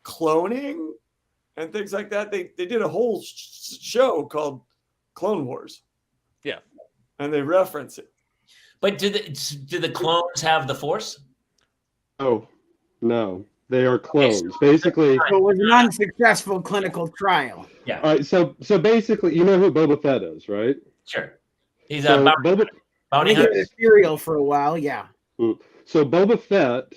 cloning and things like that, they did a whole show called Clone Wars. Yeah. And they reference it. But do the clones have the Force? Oh, no. They are clones. Basically, it was an unsuccessful clinical trial. Yeah. All right. So basically, you know who Boba Fett is, right? Sure. He's a bounty hunter. Serial for a while. Yeah. So Boba Fett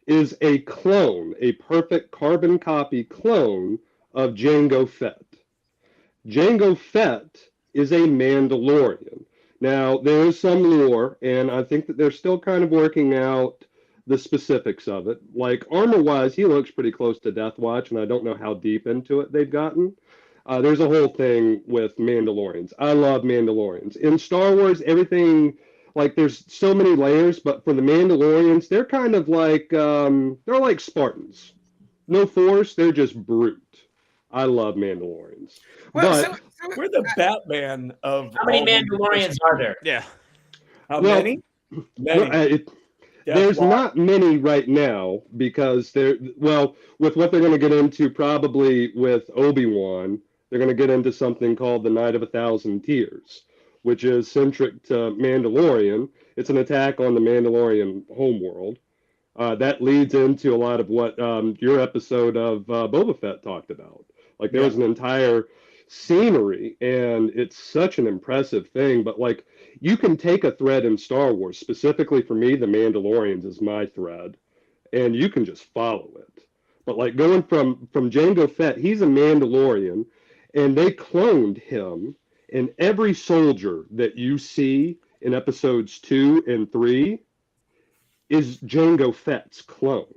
is a clone, a perfect carbon copy clone of Jango Fett. Jango Fett is a Mandalorian. Now, there is some lore, and I think that they're still kind of working out the specifics of it. Like, armor-wise, he looks pretty close to Death Watch, and I don't know how deep into it they've gotten. There's a whole thing with Mandalorians. I love Mandalorians. In Star Wars, everything, like, there's so many layers, but for the Mandalorians, they're kind of like, they're like Spartans. No force, they're just brute. I love Mandalorians. Well, we're the Batman of. How many Mandalorians are there? Yeah. How many? Many. There's not many right now because with what they're going to get into probably with Obi-Wan, they're going to get into something called the Night of 1,000 Tears, which is centric to Mandalorian. It's an attack on the Mandalorian homeworld. That leads into a lot of what your episode of Boba Fett talked about. Like there was an entire scenery, and it's such an impressive thing. But like you can take a thread in Star Wars, specifically for me, the Mandalorians is my thread, and you can just follow it. But like going from Jango Fett, he's a Mandalorian, and they cloned him, and every soldier that you see in episodes 2 and 3 is Jango Fett's clone.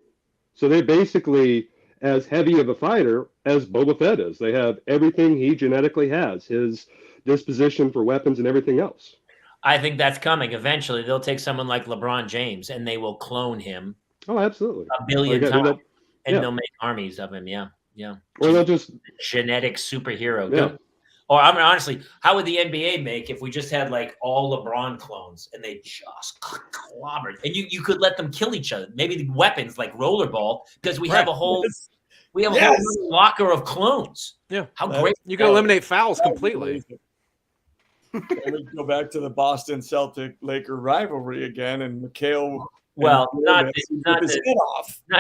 So they basically as heavy of a fighter as Boba Fett is. They have everything he genetically has, his disposition for weapons and everything else. I think that's coming. Eventually, they'll take someone like LeBron James and they will clone him. Oh, absolutely. A billion times. And they'll make armies of him. Yeah. Or they'll just genetic superhero. Yeah. Or I mean, honestly, how would the NBA make if we just had like all LeBron clones and they just clobbered? And you could let them kill each other. Maybe the weapons like rollerball, because we have a whole whole locker of clones. Yeah, how great! You can eliminate fouls completely. And we go back to the Boston Celtic Laker rivalry again, and McHale. Well, not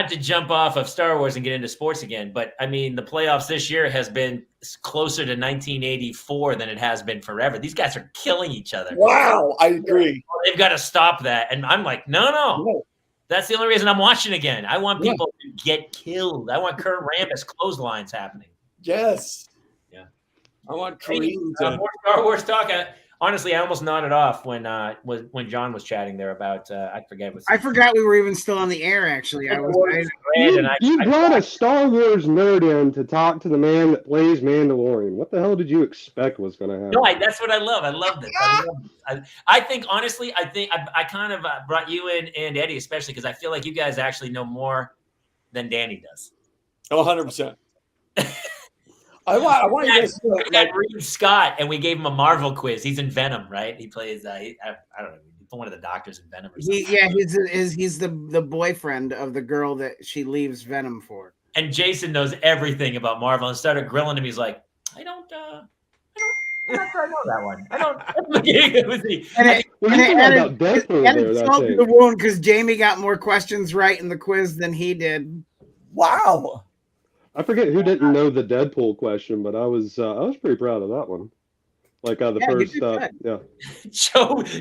to jump off of Star Wars and get into sports again, but I mean, the playoffs this year has been closer to 1984 than it has been forever. These guys are killing each other. Wow, I agree. They've got to stop that. And I'm like, no. That's the only reason I'm watching again. I want people to get killed. I want Kurt Rambis clotheslines happening. Yes. Yeah. I want Kareem to... more Star Wars talk. Honestly, I almost nodded off when John was chatting there about I forgot we were even still on the air. Actually, You brought a Star Wars nerd in to talk to the man that plays Mandalorian. What the hell did you expect was going to happen? No, that's what I love. I love this. I think honestly, I kind of brought you in and Eddie especially because I feel like you guys actually know more than Danny does. Oh, 100%. I want you guys to know, like Reed Scott, and we gave him a Marvel quiz. He's in Venom, right? He plays I don't know, one of the doctors in Venom or something. He's the boyfriend of the girl that she leaves Venom for. And Jason knows everything about Marvel and started grilling him. He's like, I don't I'm not sure I know that one. I don't. And salt to the wound because Jamie got more questions right in the quiz than he did. Wow. I forget who didn't know the Deadpool question, but I was pretty proud of that one. Like the first,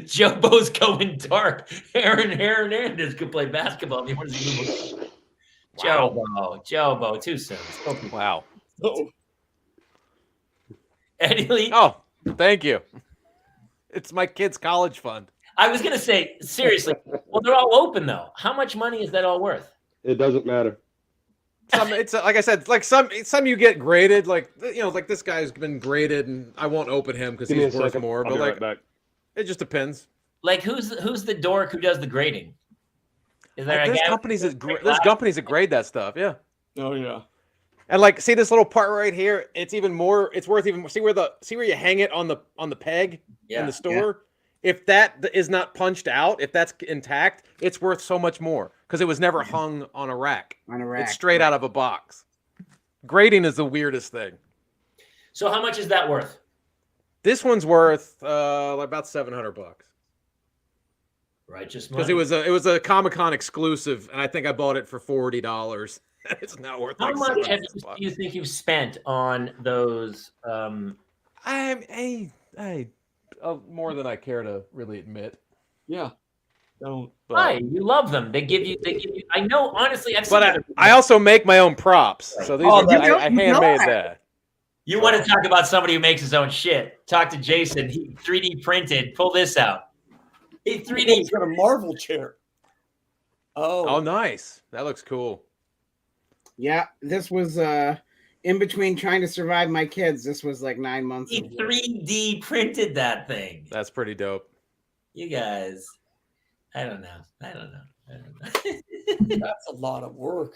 Jobo's going dark. Aaron Hernandez could play basketball. He wants to move. Jobo, too soon. Wow. Oh. Eddie Lee. Oh, thank you. It's my kid's college fund. I was gonna say seriously. Well, they're all open though. How much money is that all worth? It doesn't matter. It's like I said, like some you get graded, like like this guy's been graded, and I won't open him because he's worth more. But like, it just depends. Like who's the dork who does the grading? Is there there's companies that grade that stuff? Yeah. Oh yeah. And like, see this little part right here? It's even more. It's worth even more. See where you hang it on the peg in the store. Yeah. If that is not punched out, if that's intact, it's worth so much more because it was never hung on a rack. It's straight out of a box. Grading is the weirdest thing. So how much is that worth? This one's worth about $700. Righteous money. Because it was a Comic-Con exclusive, and I think I bought it for $40. It's not worth. How much do you think you've spent on those? More than I care to really admit. Yeah. Why? You love them. They give you. I know, honestly. I also make my own props, so these I handmade that. You want to talk about somebody who makes his own shit? Talk to Jason. He 3D printed. Pull this out. He 3D. He's got a Marvel chair. Oh, nice. That looks cool. Yeah, this was in between trying to survive my kids. This was like 9 months. He 3D printed that thing. That's pretty dope. You guys, I don't know. That's a lot of work.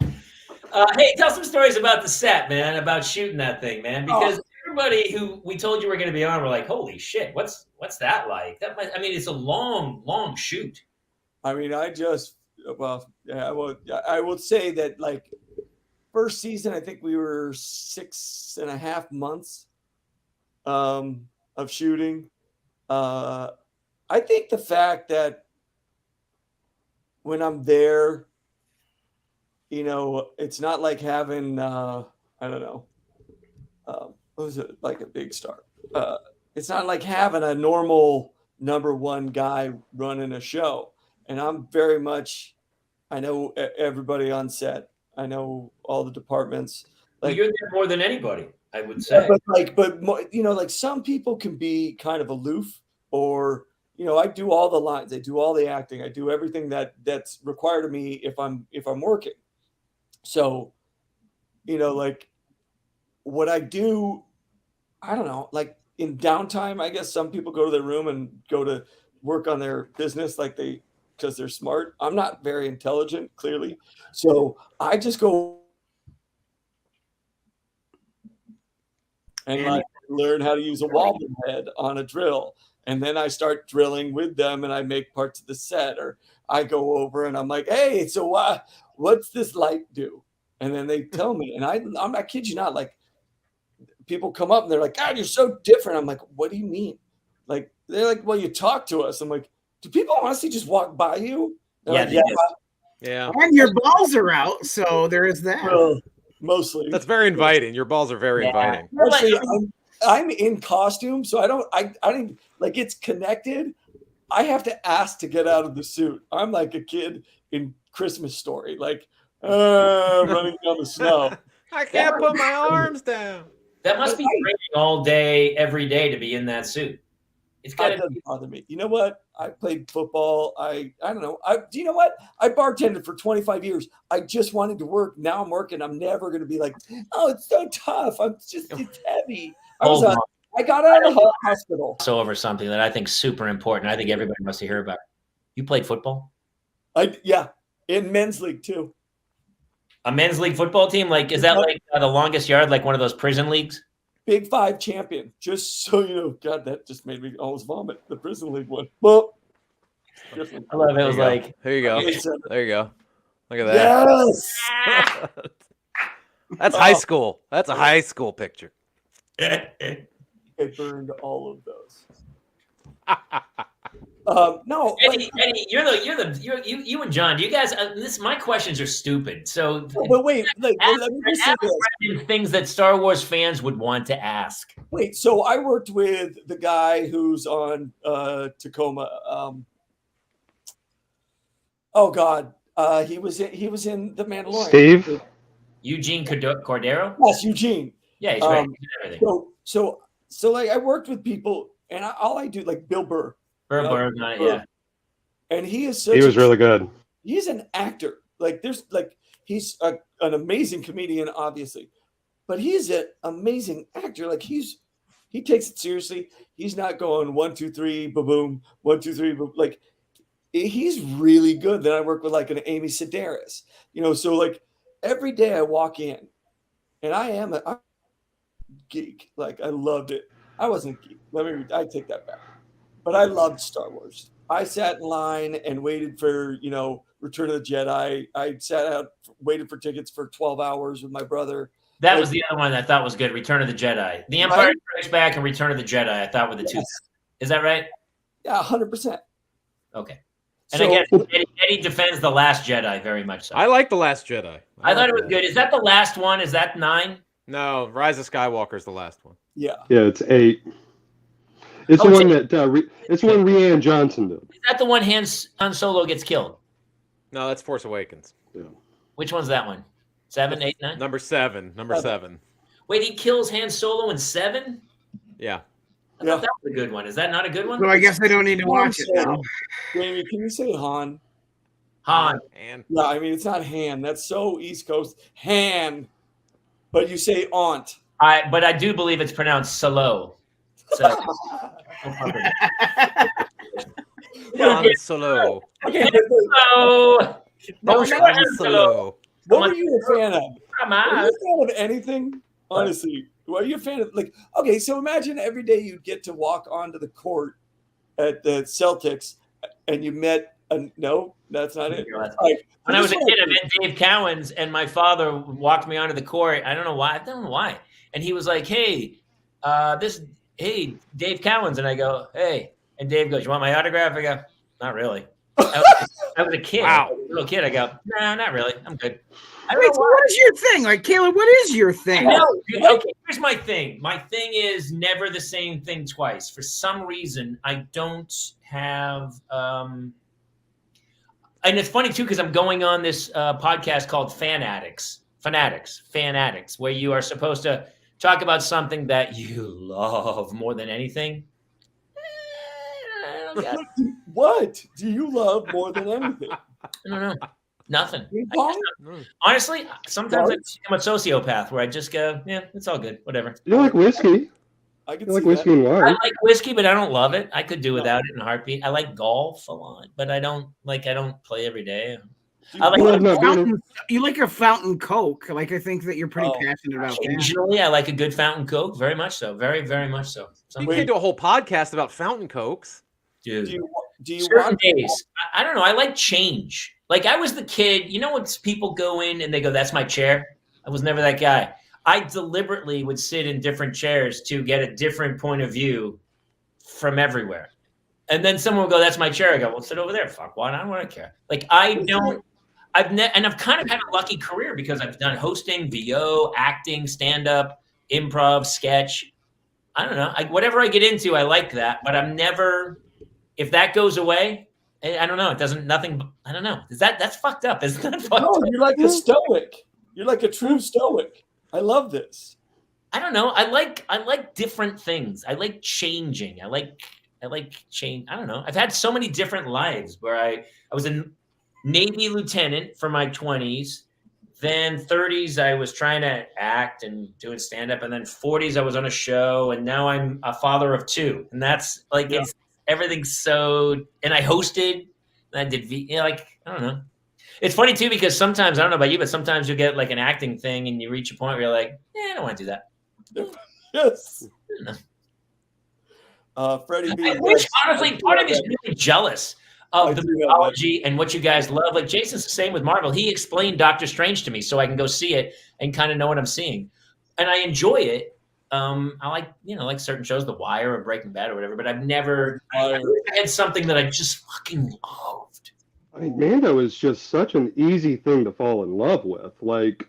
Hey, tell some stories about the set, man, about shooting that thing, man. Because everybody who we told you were going to be on were like, holy shit, what's that like? It's a long shoot. I mean, I would say that like first season, I think we were 6.5 months of shooting. I think the fact that when I'm there, it's not like having, I don't know, what was it, like a big star? It's not like having a normal number one guy running a show. And I'm very much, I know everybody on set. I know all the departments. Like you're there more than anybody, I would say. But some people can be kind of aloof, or I do all the lines, I do all the acting, I do everything that's required of me if I'm working. So, like what I do, I don't know, like in downtime, I guess some people go to their room and go to work on their business, because they're smart. I'm not very intelligent, clearly. So I just go and learn how to use a Wallman head on a drill. And then I start drilling with them and I make parts of the set, or I go over and I'm like, hey, so what's this light do? And then they tell me, and I'm not kidding you not, like people come up and they're like, God, you're so different. I'm like, what do you mean? Like, they're like, well, you talk to us. I'm like, do people honestly just walk by you? Yeah. And your balls are out, so there is that. Well, mostly. That's very inviting. Your balls are very inviting. Actually, I'm in costume, so I don't like it's connected. I have to ask to get out of the suit. I'm like a kid in Christmas Story, like running down the snow. I can't put my arms down. That must be training all day, every day to be in that suit. It's got to bother me. You know what? I played football. I don't know. Do you know what? I bartended for 25 years. I just wanted to work. Now I'm working. I'm never going to be like, oh, it's so tough. It's heavy. I got out of the hospital. So over something that I think is super important. I think everybody must hear about. You played football? Yeah, in men's league too. A men's league football team? Like, is that like the longest yard, like one of those prison leagues? Big 5 champion. Just so you know, God, that just made me almost vomit. The prison league one. Well, I love it. It was like, there you go. There you go. Look at that. Yes. That's high school. That's a high school picture. It I burned all of those. No, Eddie, you and John. Do you guys? My questions are stupid. So, but wait, let me just say this. Things that Star Wars fans would want to ask. Wait, so I worked with the guy who's on Tacoma. Oh God, he was in The Mandalorian. Steve. Eugene Cordero. Yes, Eugene. Yeah, he's great. Everything. So like I worked with people, and all I do like Bill Burr. Burr, yeah. And he is He was really good. He's an actor. Like he's an amazing comedian, obviously, but he's an amazing actor. Like he takes it seriously. He's not going 1, 2, 3, boom, 1, 2, 3, boom. Like he's really good. Then I work with like an Amy Sedaris, so like every day I walk in and I'm a geek. Like I loved it. I wasn't a geek. I take that back. But I loved Star Wars. I sat in line and waited for, Return of the Jedi. I sat out, waited for tickets for 12 hours with my brother. That was the other one I thought was good, Return of the Jedi. The Empire Strikes Back and Return of the Jedi, I thought were the two. Is that right? Yeah, 100%. Okay. And I guess Eddie defends The Last Jedi very much so. I like The Last Jedi. I thought it was good. Is that the last one? Is that 9? No, Rise of Skywalker is the last one. Yeah. Yeah, it's 8. It's the one that it's one Rian Johnson did. Is that the one Han Solo gets killed? No, that's Force Awakens. Yeah. Which one's that one? 7, 8, 9? Number 7. Number 7. Wait, he kills Han Solo in 7? Yeah. I thought that was a good one. Is that not a good one? So I guess I don't need to watch it now. Jamie, can you say Han? Han. Yeah, I mean it's not Han. That's so East Coast. Han. But you say aunt. But I do believe it's pronounced Solo. So Han Solo. Okay, Solo. no, Han Solo. What were you a fan of? Come Were on. you a fan of anything? Honestly, were you a fan of okay? So imagine every day you'd get to walk onto the court at the Celtics, and you met no, that's not it. When I was a kid, I met Dave Cowens, and my father walked me onto the court. I don't know why. And he was like, "Hey, hey, Dave Cowens," and I go, "Hey," and Dave goes, "You want my autograph?" I go, "Not really." I was a kid. Wow. I was a little kid. I go, "Nah, not really. I'm good." Wait, so what is your thing? Like, Caleb, what is your thing? No, okay, here's my thing. My thing is never the same thing twice. For some reason, I don't have. And it's funny too because I'm going on this podcast called Fanatics, where you are supposed to talk about something that you love more than anything. What do you love more than anything? I don't know. Nothing. Ping-pong? Honestly, sometimes I'm a sociopath where I just go, yeah, it's all good, whatever. You like whiskey? I can You like see whiskey that. and wine? I like whiskey, but I don't love it. I could do without it in a heartbeat. I like golf a lot, but I don't play every day. I like You like a fountain Coke. Like I think that you're pretty passionate about that. occasionally I like a good fountain Coke, very much so. Very, very much so. You can't do a whole podcast about fountain Cokes. Dude. Do you Certain days. I don't know. I like change. Like I was the kid, when people go in and they go, "That's my chair." I was never that guy. I deliberately would sit in different chairs to get a different point of view from everywhere. And then someone will go, "That's my chair." I go, "Well, sit over there." Fuck, why? I don't want to care. Like I've kind of had a lucky career because I've done hosting, VO, acting, stand-up, improv, sketch. I don't know. Whatever I get into, I like that. But I'm never, if that goes away, I don't know. It doesn't, nothing, I don't know. That's fucked up. Isn't that fucked up? No, you're like a stoic. You're like a true stoic. I love this. I don't know. I like different things. I like changing. I like change. I don't know. I've had so many different lives where I was a Navy lieutenant for my 20s. Then 30s, I was trying to act and doing stand-up. And then 40s, I was on a show. And now I'm a father of 2. And that's like, it's everything's so, and I hosted and I did, I don't know. It's funny too, because sometimes, I don't know about you, but sometimes you get like an acting thing and you reach a point where you're like, I don't want to do that. Yes. Freddie B. Which honestly, part of me is really jealous of the mythology and what you guys love. Like Jason's the same with Marvel. He explained Doctor Strange to me so I can go see it and kind of know what I'm seeing. And I enjoy it. I like certain shows, The Wire or Breaking Bad or whatever, but I've never I had something that I just fucking loved. I mean, Mando is just such an easy thing to fall in love with. Like,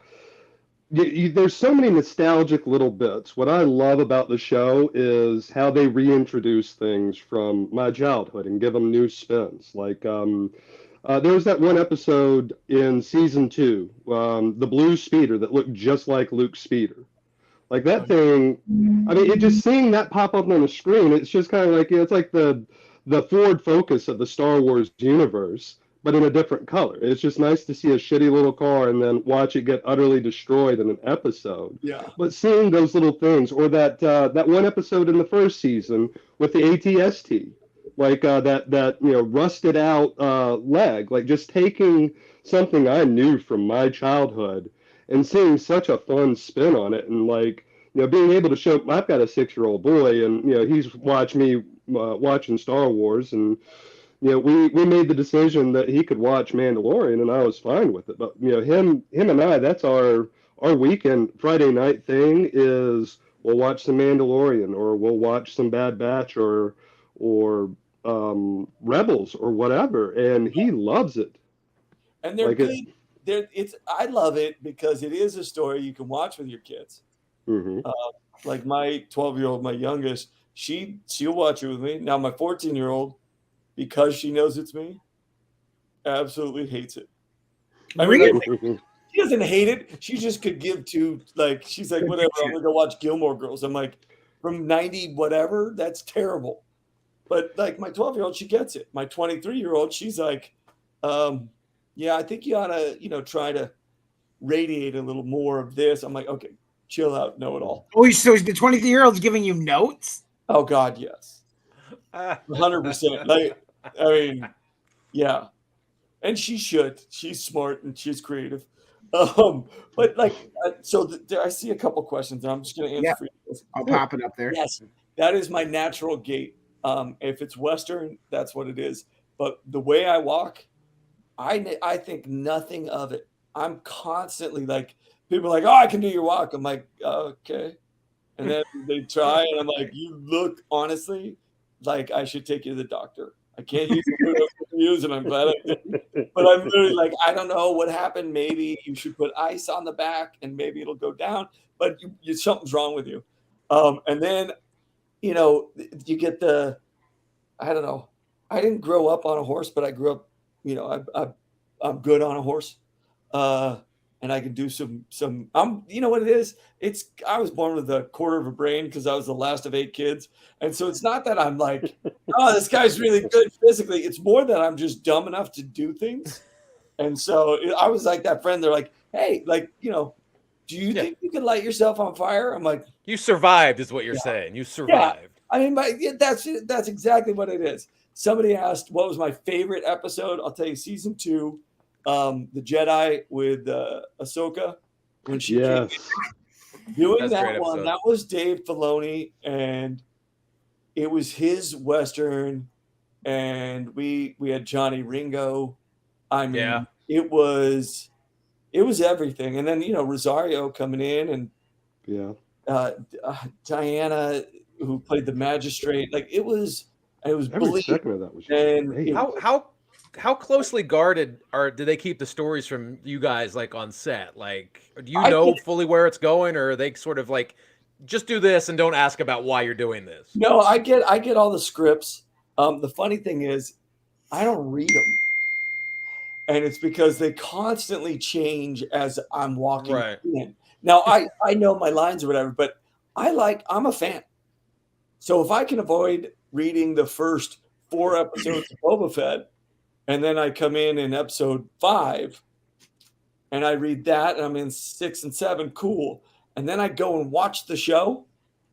there's so many nostalgic little bits. What I love about the show is how they reintroduce things from my childhood and give them new spins. Like, there was that one episode in season 2, the blue speeder that looked just like Luke's speeder. Like that thing, I mean, it just seeing that pop up on the screen, it's just kind of like, it's like the Ford Focus of the Star Wars universe, but in a different color. It's just nice to see a shitty little car and then watch it get utterly destroyed in an episode. Yeah. But seeing those little things, or that one episode in the first season with the ATST, like that rusted out leg, like just taking something I knew from my childhood and seeing such a fun spin on it, and like, being able to show, I've got a 6-year-old boy, and he's watched me watching Star Wars, and we made the decision that he could watch Mandalorian, and I was fine with it. But him and I, that's our weekend Friday night thing is we'll watch some Mandalorian, or we'll watch some Bad Batch, or Rebels, or whatever, and he loves it. And they're good. I love it because it is a story you can watch with your kids. Mm-hmm. Like my 12-year-old, my youngest, she'll watch it with me. Now my 14-year-old, because she knows it's me, absolutely hates it. I mean, she doesn't hate it. She just could give two, like, she's like, whatever, I'm gonna go watch Gilmore Girls. I'm like, from 90 whatever, that's terrible. But like my 12-year-old, she gets it. My 23-year-old, she's like, yeah, I think you ought to, try to radiate a little more of this. I'm like, okay, chill out, know it all. Oh, so the 23-year-old's giving you notes? Oh God, yes, 100%. Like, I mean, yeah, and she should. She's smart and she's creative. But like, so I see a couple questions, and I'm just going to answer for you. I'll pop it up there. Yes, that is my natural gait. If it's Western, that's what it is. But the way I walk, I think nothing of it. I'm constantly like, people are like, oh, I can do your walk. I'm like, okay. And then they try, and I'm like, you look honestly like I should take you to the doctor. I can't use it, and I'm glad I didn't. But I'm literally like, I don't know what happened. Maybe you should put ice on the back, and maybe it'll go down. But something's wrong with you. And then, you get I don't know. I didn't grow up on a horse, but I grew up, I'm good on a horse. And I can do some, you know what it is? I was born with a quarter of a brain because I was the last of 8 kids. And so it's not that I'm like, oh, this guy's really good physically. It's more that I'm just dumb enough to do things. And so I was like that friend. They're like, hey, like, do you think you can light yourself on fire? I'm like, you survived is what you're saying. You survived. Yeah. I mean, that's exactly what it is. Somebody asked, what was my favorite episode? I'll tell you, season 2, the Jedi with Ahsoka, when she came in. Doing that one, that was Dave Filoni, and it was his Western, and we had Johnny Ringo. I mean, it was everything. And then, Rosario coming in, and Diana, who played the magistrate, like it was every second of that was and how closely guarded do they keep the stories from you guys, like on set? Like, do you know fully where it's going, or are they sort of like, just do this and don't ask about why you're doing this? No, I get all the scripts. The funny thing is, I don't read them, and it's because they constantly change as I'm walking in. Now I know my lines or whatever, but I'm a fan. So if I can avoid reading the first 4 episodes of Boba Fett, and then I come in episode 5, and I read that, and I'm in 6 and 7, cool. And then I go and watch the show.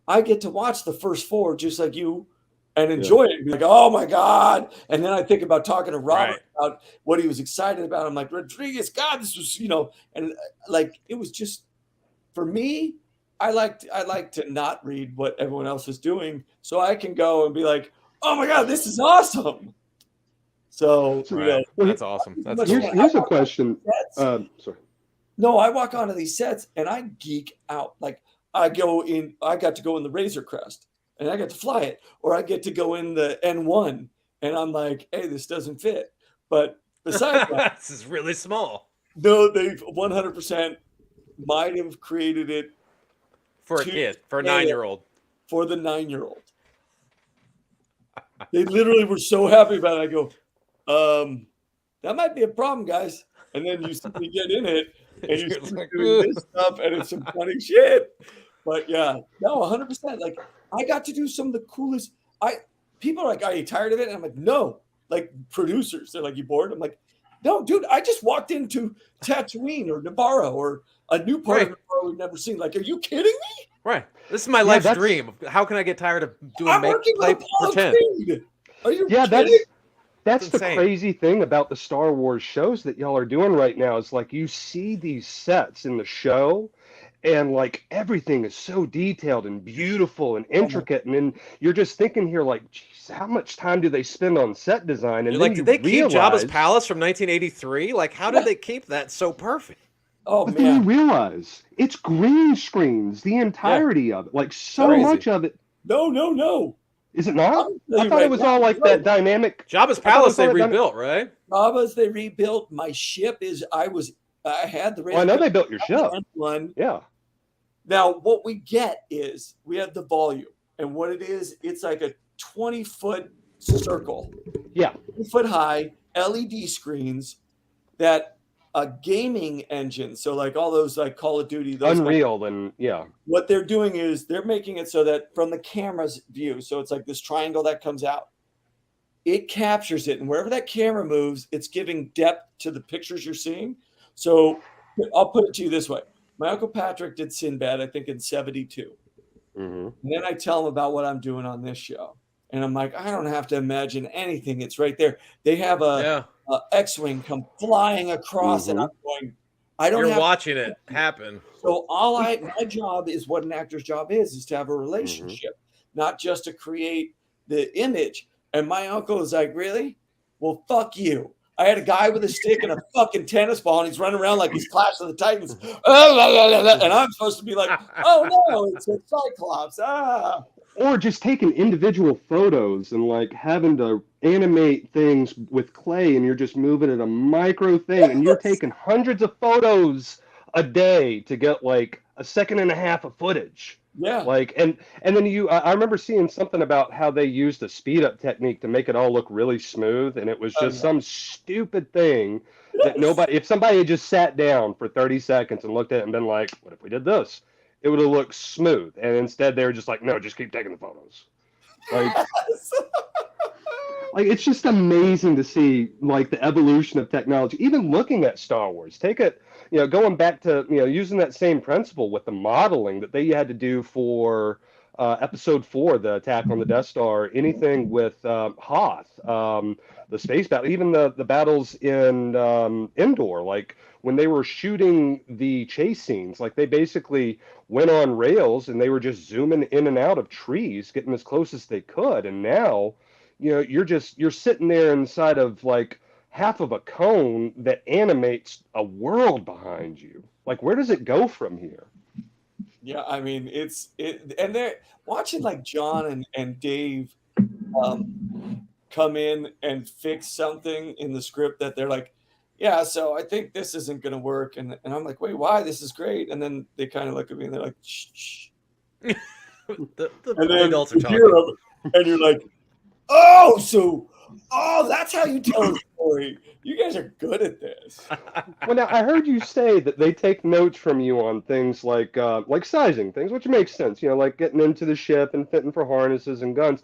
I get to watch the first 4 just like you and enjoy it. Be like, oh my God. And then I think about talking to Robert about what he was excited about. I'm like, Rodriguez, God, this was, and like, it was just, for me, I like to not read what everyone else is doing, so I can go and be like, oh my God, this is awesome. So that's awesome. Here's a question. Sorry. No, I walk onto these sets and I geek out. Like I got to go in the Razor Crest and I got to fly it, or I get to go in the N1 and I'm like, hey, this doesn't fit. But besides that, this is really small. No, they 100% might have created it for a kid, for a 9-year-old. For the 9-year-old. They literally were so happy about it. I go, that might be a problem, guys. And then you see me get in it, and you see me doing this stuff, and it's some funny shit. But yeah, no, 100%. Like, I got to do some of the coolest. People are like, are you tired of it? And I'm like, no. Like, producers, they're like, you bored? I'm like, no, dude, I just walked into Tatooine or Navarro or a new part of Navarro we've never seen. Like, are you kidding me? Right. This is my life's dream. How can I get tired of doing pretend? Are you kidding? That's the crazy thing about the Star Wars shows that y'all are doing right now is like you see these sets in the show and like everything is so detailed and beautiful and intricate. And then you're just thinking here like, geez, how much time do they spend on set design? And then did they keep Jabba's palace from 1983? Like, how did they keep that so perfect? Oh, but then you realize it's green screens, the entirety of it. Like so much of it. No. Is it not? I thought it was all like that dynamic. Jabba's palace they rebuilt, right? Jabba's they rebuilt. My ship is I had the. Well, I know they built your ship. One. Yeah. Now what we get is we have the volume, and what it is, it's like a 20-foot circle. Yeah. 20-foot high LED screens that. A gaming engine, so like all those like Call of Duty, those Unreal, and yeah. What they're doing is they're making it so that from the camera's view, so it's like this triangle that comes out, it captures it, and wherever that camera moves, it's giving depth to the pictures you're seeing. So I'll put it to you this way: my Uncle Patrick did Sinbad, I think in '72, and then I tell him about what I'm doing on this show, and I'm like, I don't have to imagine anything; it's right there. They have a X-wing come flying across, and I'm going. You're watching it happen. So my job is what an actor's job is to have a relationship, not just to create the image. And my uncle is like, really? Well, fuck you. I had a guy with a stick and a fucking tennis ball, and he's running around like he's Clash of the Titans, and I'm supposed to be like, oh no, it's a Cyclops. Or just taking individual photos and like having to animate things with clay, and you're just moving at a micro thing, and you're taking hundreds of photos a day to get like a second and a half of footage. Yeah. Like, and then I remember seeing something about how they used a speed up technique to make it all look really smooth, and it was just some stupid thing that if somebody had just sat down for 30 seconds and looked at it and been like, what if we did this? It would have looked smooth. And instead they were just like, no, just keep taking the photos. Like, like it's just amazing to see like the evolution of technology, even looking at Star Wars. Take it, going back to, using that same principle with the modeling that they had to do for episode 4, the attack on the Death Star, anything with Hoth, the space battle, even the battles in Endor, like when they were shooting the chase scenes, like they basically went on rails and they were just zooming in and out of trees, getting as close as they could. And now, you're sitting there inside of like half of a cone that animates a world behind you. Like, where does it go from here? Yeah, I mean, and they're watching like John and Dave come in and fix something in the script that they're like, yeah, so I think this isn't going to work. And I'm like, wait, why? This is great. And then they kind of look at me and they're like, shh. the adults are talking. And you're like, oh, that's how you tell a story. You guys are good at this. Well, now I heard you say that they take notes from you on things like sizing things, which makes sense. Like getting into the ship and fitting for harnesses and guns.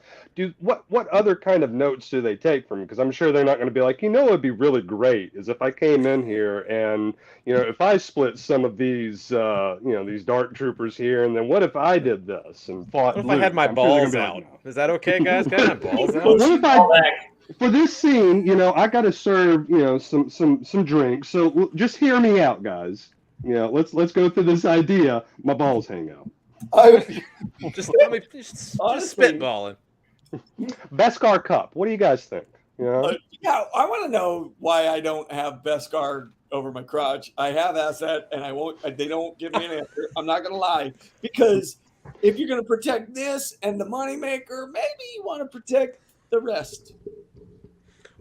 What other kind of notes do they take from you? Because I'm sure they're not going to be like, it'd be really great is if I came in here and if I split some of these these dark troopers here, and then what if I did this and fought? What if I had my balls out? Is that okay, guys? Can I have my balls out? What if for this scene, I got to serve, some drinks. So just hear me out, guys. Let's go through this idea. My balls hang out. just spitballing. Beskar Cup. What do you guys think? Yeah, I want to know why I don't have Beskar over my crotch. I have asked that, and I won't. They don't give me an answer. I'm not going to lie, because if you're going to protect this and the moneymaker, maybe you want to protect the rest.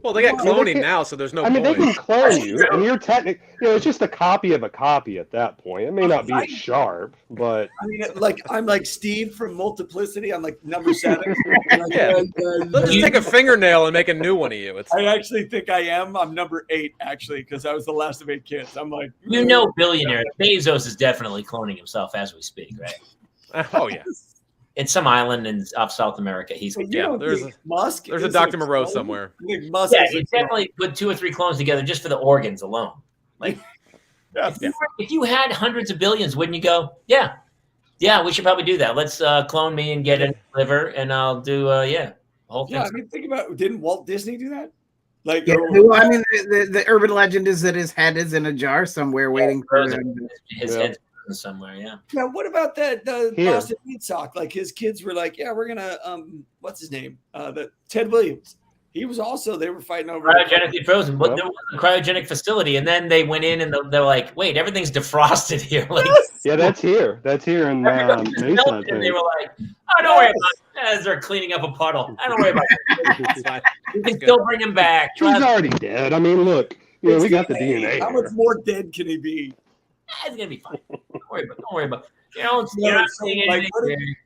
Well, they got cloning now, so there's no point. They can clone you, and you're technically, it's just a copy of a copy at that point. It may not be as sharp, but I mean, I'm like Steve from Multiplicity. I'm like number 7. Let's just take a fingernail and make a new one of you. I actually think I am. I'm number 8, actually, because I was the last of 8 kids. I'm like, billionaire Bezos is definitely cloning himself as we speak, right? Oh yeah. It's some island off South America. There's a Dr. Moreau somewhere. Musk he definitely put 2 or 3 clones together just for the organs alone. Like, if you had hundreds of billions, wouldn't you go, yeah, we should probably do that. Let's clone me and get a liver, and I'll do the whole thing. Yeah, I mean, think about it. Didn't Walt Disney do that? Like, I mean, the urban legend is that his head is in a jar somewhere waiting for his head somewhere. Yeah. Now, what about that Boston Red Sox? Like, his kids were like, yeah, we're gonna what's his name? The Ted Williams. He was also, they were fighting over cryogenically frozen, but there was a cryogenic facility, and then they went in and they're like, wait, everything's defrosted here. Like, yeah, that's here in Mesa. And they were like, oh, don't worry about it. As they're cleaning up a puddle. I don't worry about it. You can still bring him back. He's already dead. I mean, look, we got the DNA. How much more dead can he be? It's gonna be fine. Don't worry about.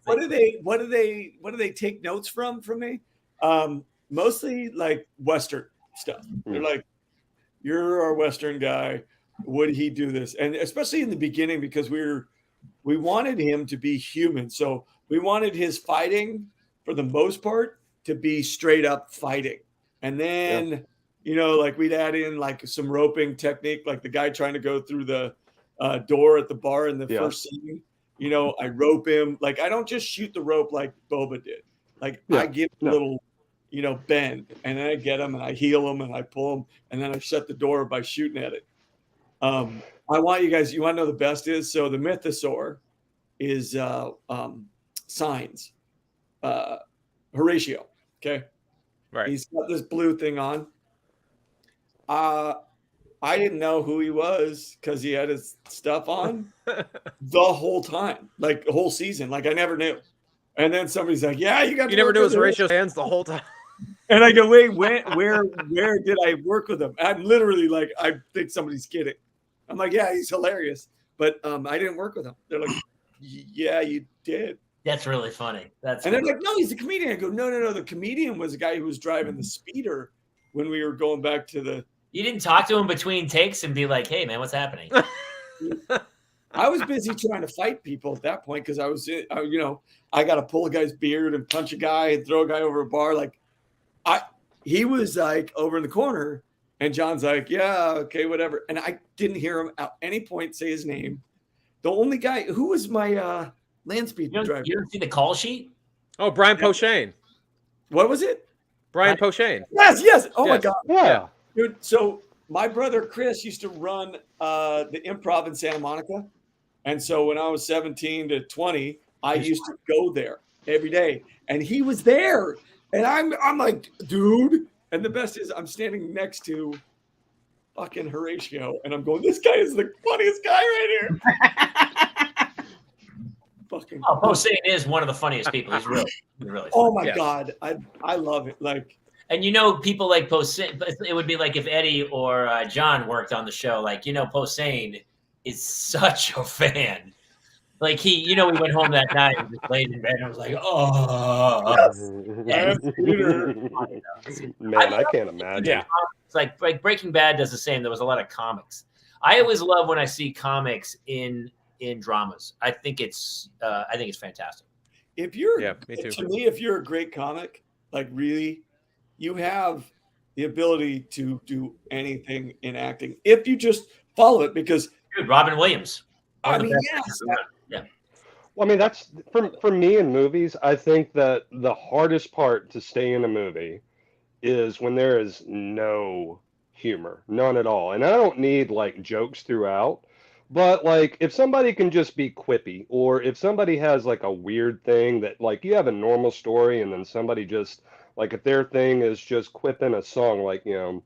What do they take notes from me? Mostly like Western stuff. They're like, you're our Western guy. Would he do this? And especially in the beginning, because we wanted him to be human. So we wanted his fighting, for the most part, to be straight up fighting. And then, like we'd add in like some roping technique, like the guy trying to go through the door at the bar in the first scene. I rope him. Like, I don't just shoot the rope like Boba did. Like, I give a little bend, and then I get him and I heal him and I pull him, and then I shut the door by shooting at it. I want you guys, you want to know the best is? So the mythosaur is Signs, Horatio. Okay. Right. He's got this blue thing on. I didn't know who he was because he had his stuff on the whole time, like the whole season. Like, I never knew. And then somebody's like, yeah, you never knew it was Horatio's hands the whole time. And I go, wait, where did I work with him? I'm literally like, I think somebody's kidding. I'm like, yeah, he's hilarious. But I didn't work with him. They're like, yeah, you did. That's really funny. And they're like, no, he's a comedian. I go, no. The comedian was the guy who was driving the speeder when we were going back to the. You didn't talk to him between takes and be like, hey, man, what's happening? I was busy trying to fight people at that point because I was, I got to pull a guy's beard and punch a guy and throw a guy over a bar. Like, he was like over in the corner, and John's like, yeah, okay, whatever. And I didn't hear him at any point say his name. The only guy who was my land speed driver. You didn't see the call sheet? Oh, Brian Poshane. What was it? Brian Poshane. Yes. Oh my God. Yeah. Dude, so my brother Chris used to run the Improv in Santa Monica. And so when I was 17 to 20, I used to go there every day. And he was there. And I'm like, dude. And the best is I'm standing next to fucking Horatio. And I'm going, this guy is the funniest guy right here. Fucking Posehn is one of the funniest people. He's really funny. Oh my God. I love it. Like, and people like Posehn, it would be like if Eddie or John worked on the show, like, Posehn is such a fan. Like we went home that night and just laid in bed and I was like, oh. Yes. Man, I can't imagine. Yeah. It's like Breaking Bad does the same. There was a lot of comics. I always love when I see comics in dramas. I think it's fantastic. If you're, me too. To me, if you're a great comic, like really, you have the ability to do anything in acting if you just follow it. Because Robin Williams. I mean, yes. Yeah. Well, I mean, that's for me in movies. I think that the hardest part to stay in a movie is when there is no humor, none at all. And I don't need like jokes throughout, but like if somebody can just be quippy, or if somebody has like a weird thing that like you have a normal story and then somebody just Like if their thing is just quipping a song, like it's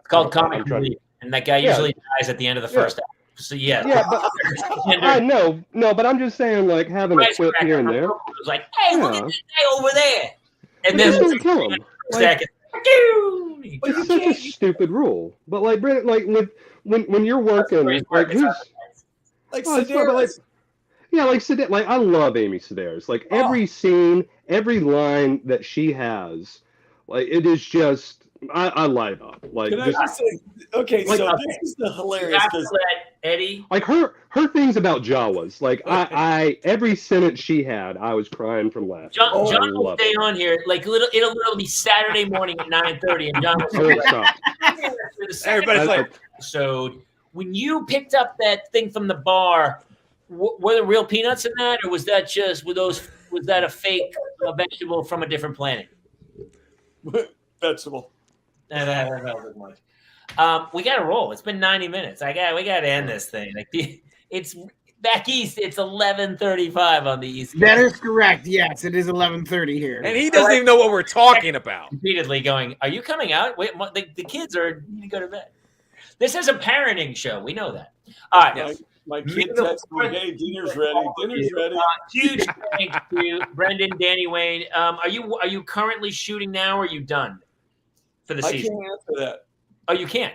called comic relief, and that guy usually dies at the end of the first act. So yeah, but I know, but I'm just saying, like having a quip here and there. It's like, hey, look at that guy over there, and then don't kill him. It's such a stupid rule. But like, when you're working, like who's like Sedaris. Yeah, like Sedaris. Like I love Amy Sedaris. Like every scene, every line that she has, like it is just. I light up. Like, can I just say, okay, like, so this is the hilarious Eddie. Like her things about Jawas. Like I every sentence she had, I was crying from laughing. John will stay on here. Like it'll literally be Saturday morning at 9:30, and John will everybody's like, episode. When you picked up that thing from the bar, were there real peanuts in that, or was that just was that a fake vegetable from a different planet? Vegetable. We got to roll. It's been 90 minutes. We got to end this thing. Like it's back east. It's 11:35 on the east coast. That is correct. Yes, it is 11:30 here. And he doesn't even know what we're talking about. Repeatedly going, "Are you coming out? Wait, the kids need to go to bed." This is a parenting show. We know that. All right. Yes. My kid texted me, "Hey, dinner's ready. Dinner's ready." Huge thanks to Brendan, Danny Wayne. Are you currently shooting now, or are you done for the season? I can't answer that. Oh, you can't?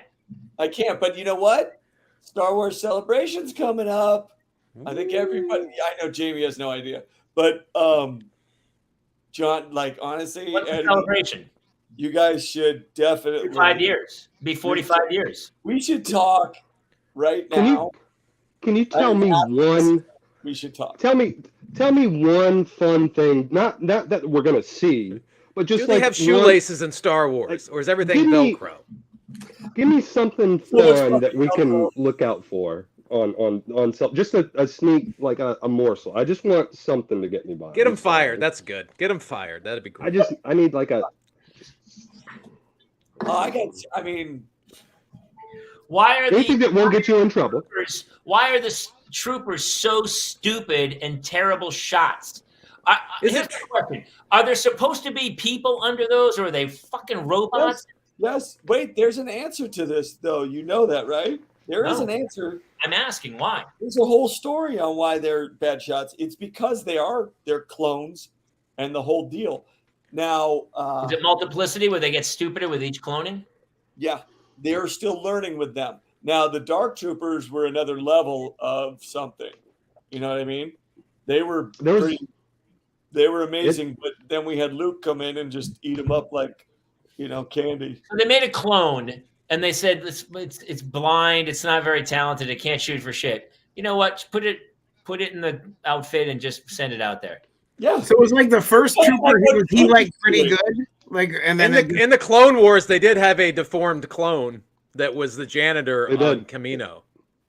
I can't. But you know what? Star Wars Celebration's coming up. I think everybody. I know Jamie has no idea, but John, like honestly, what's the celebration? You guys should definitely 5 years. Be 45 years. We should talk right now. Can you tell me one? We should talk. Tell me one fun thing. Not that we're gonna see, but just do they have shoelaces in Star Wars, or is everything Velcro? Give me something fun that we can look out for on just a sneak, like a morsel. I just want something to get me by. Get them fired. That's good. Get them fired. That'd be great. I need like a. I mean. Why are anything that won't get you in trouble? Why are the troopers so stupid and terrible shots? Here's the question: are there supposed to be people under those, or are they fucking robots? Yes. Wait, there's an answer to this, though. You know that, right? There is an answer. I'm asking why. There's a whole story on why they're bad shots. It's because they're clones, and the whole deal. Now, is it multiplicity where they get stupider with each cloning? Yeah. They're still learning with them. Now, the Dark Troopers were another level of something. You know what I mean? They were amazing, but then we had Luke come in and just eat them up like, candy. So they made a clone, and they said it's blind, it's not very talented, it can't shoot for shit. You know what? Put it in the outfit and just send it out there. Yeah. So it was like the first trooper. Was he like pretty good? Like, and then in the Clone Wars, they did have a deformed clone that was the janitor on Camino.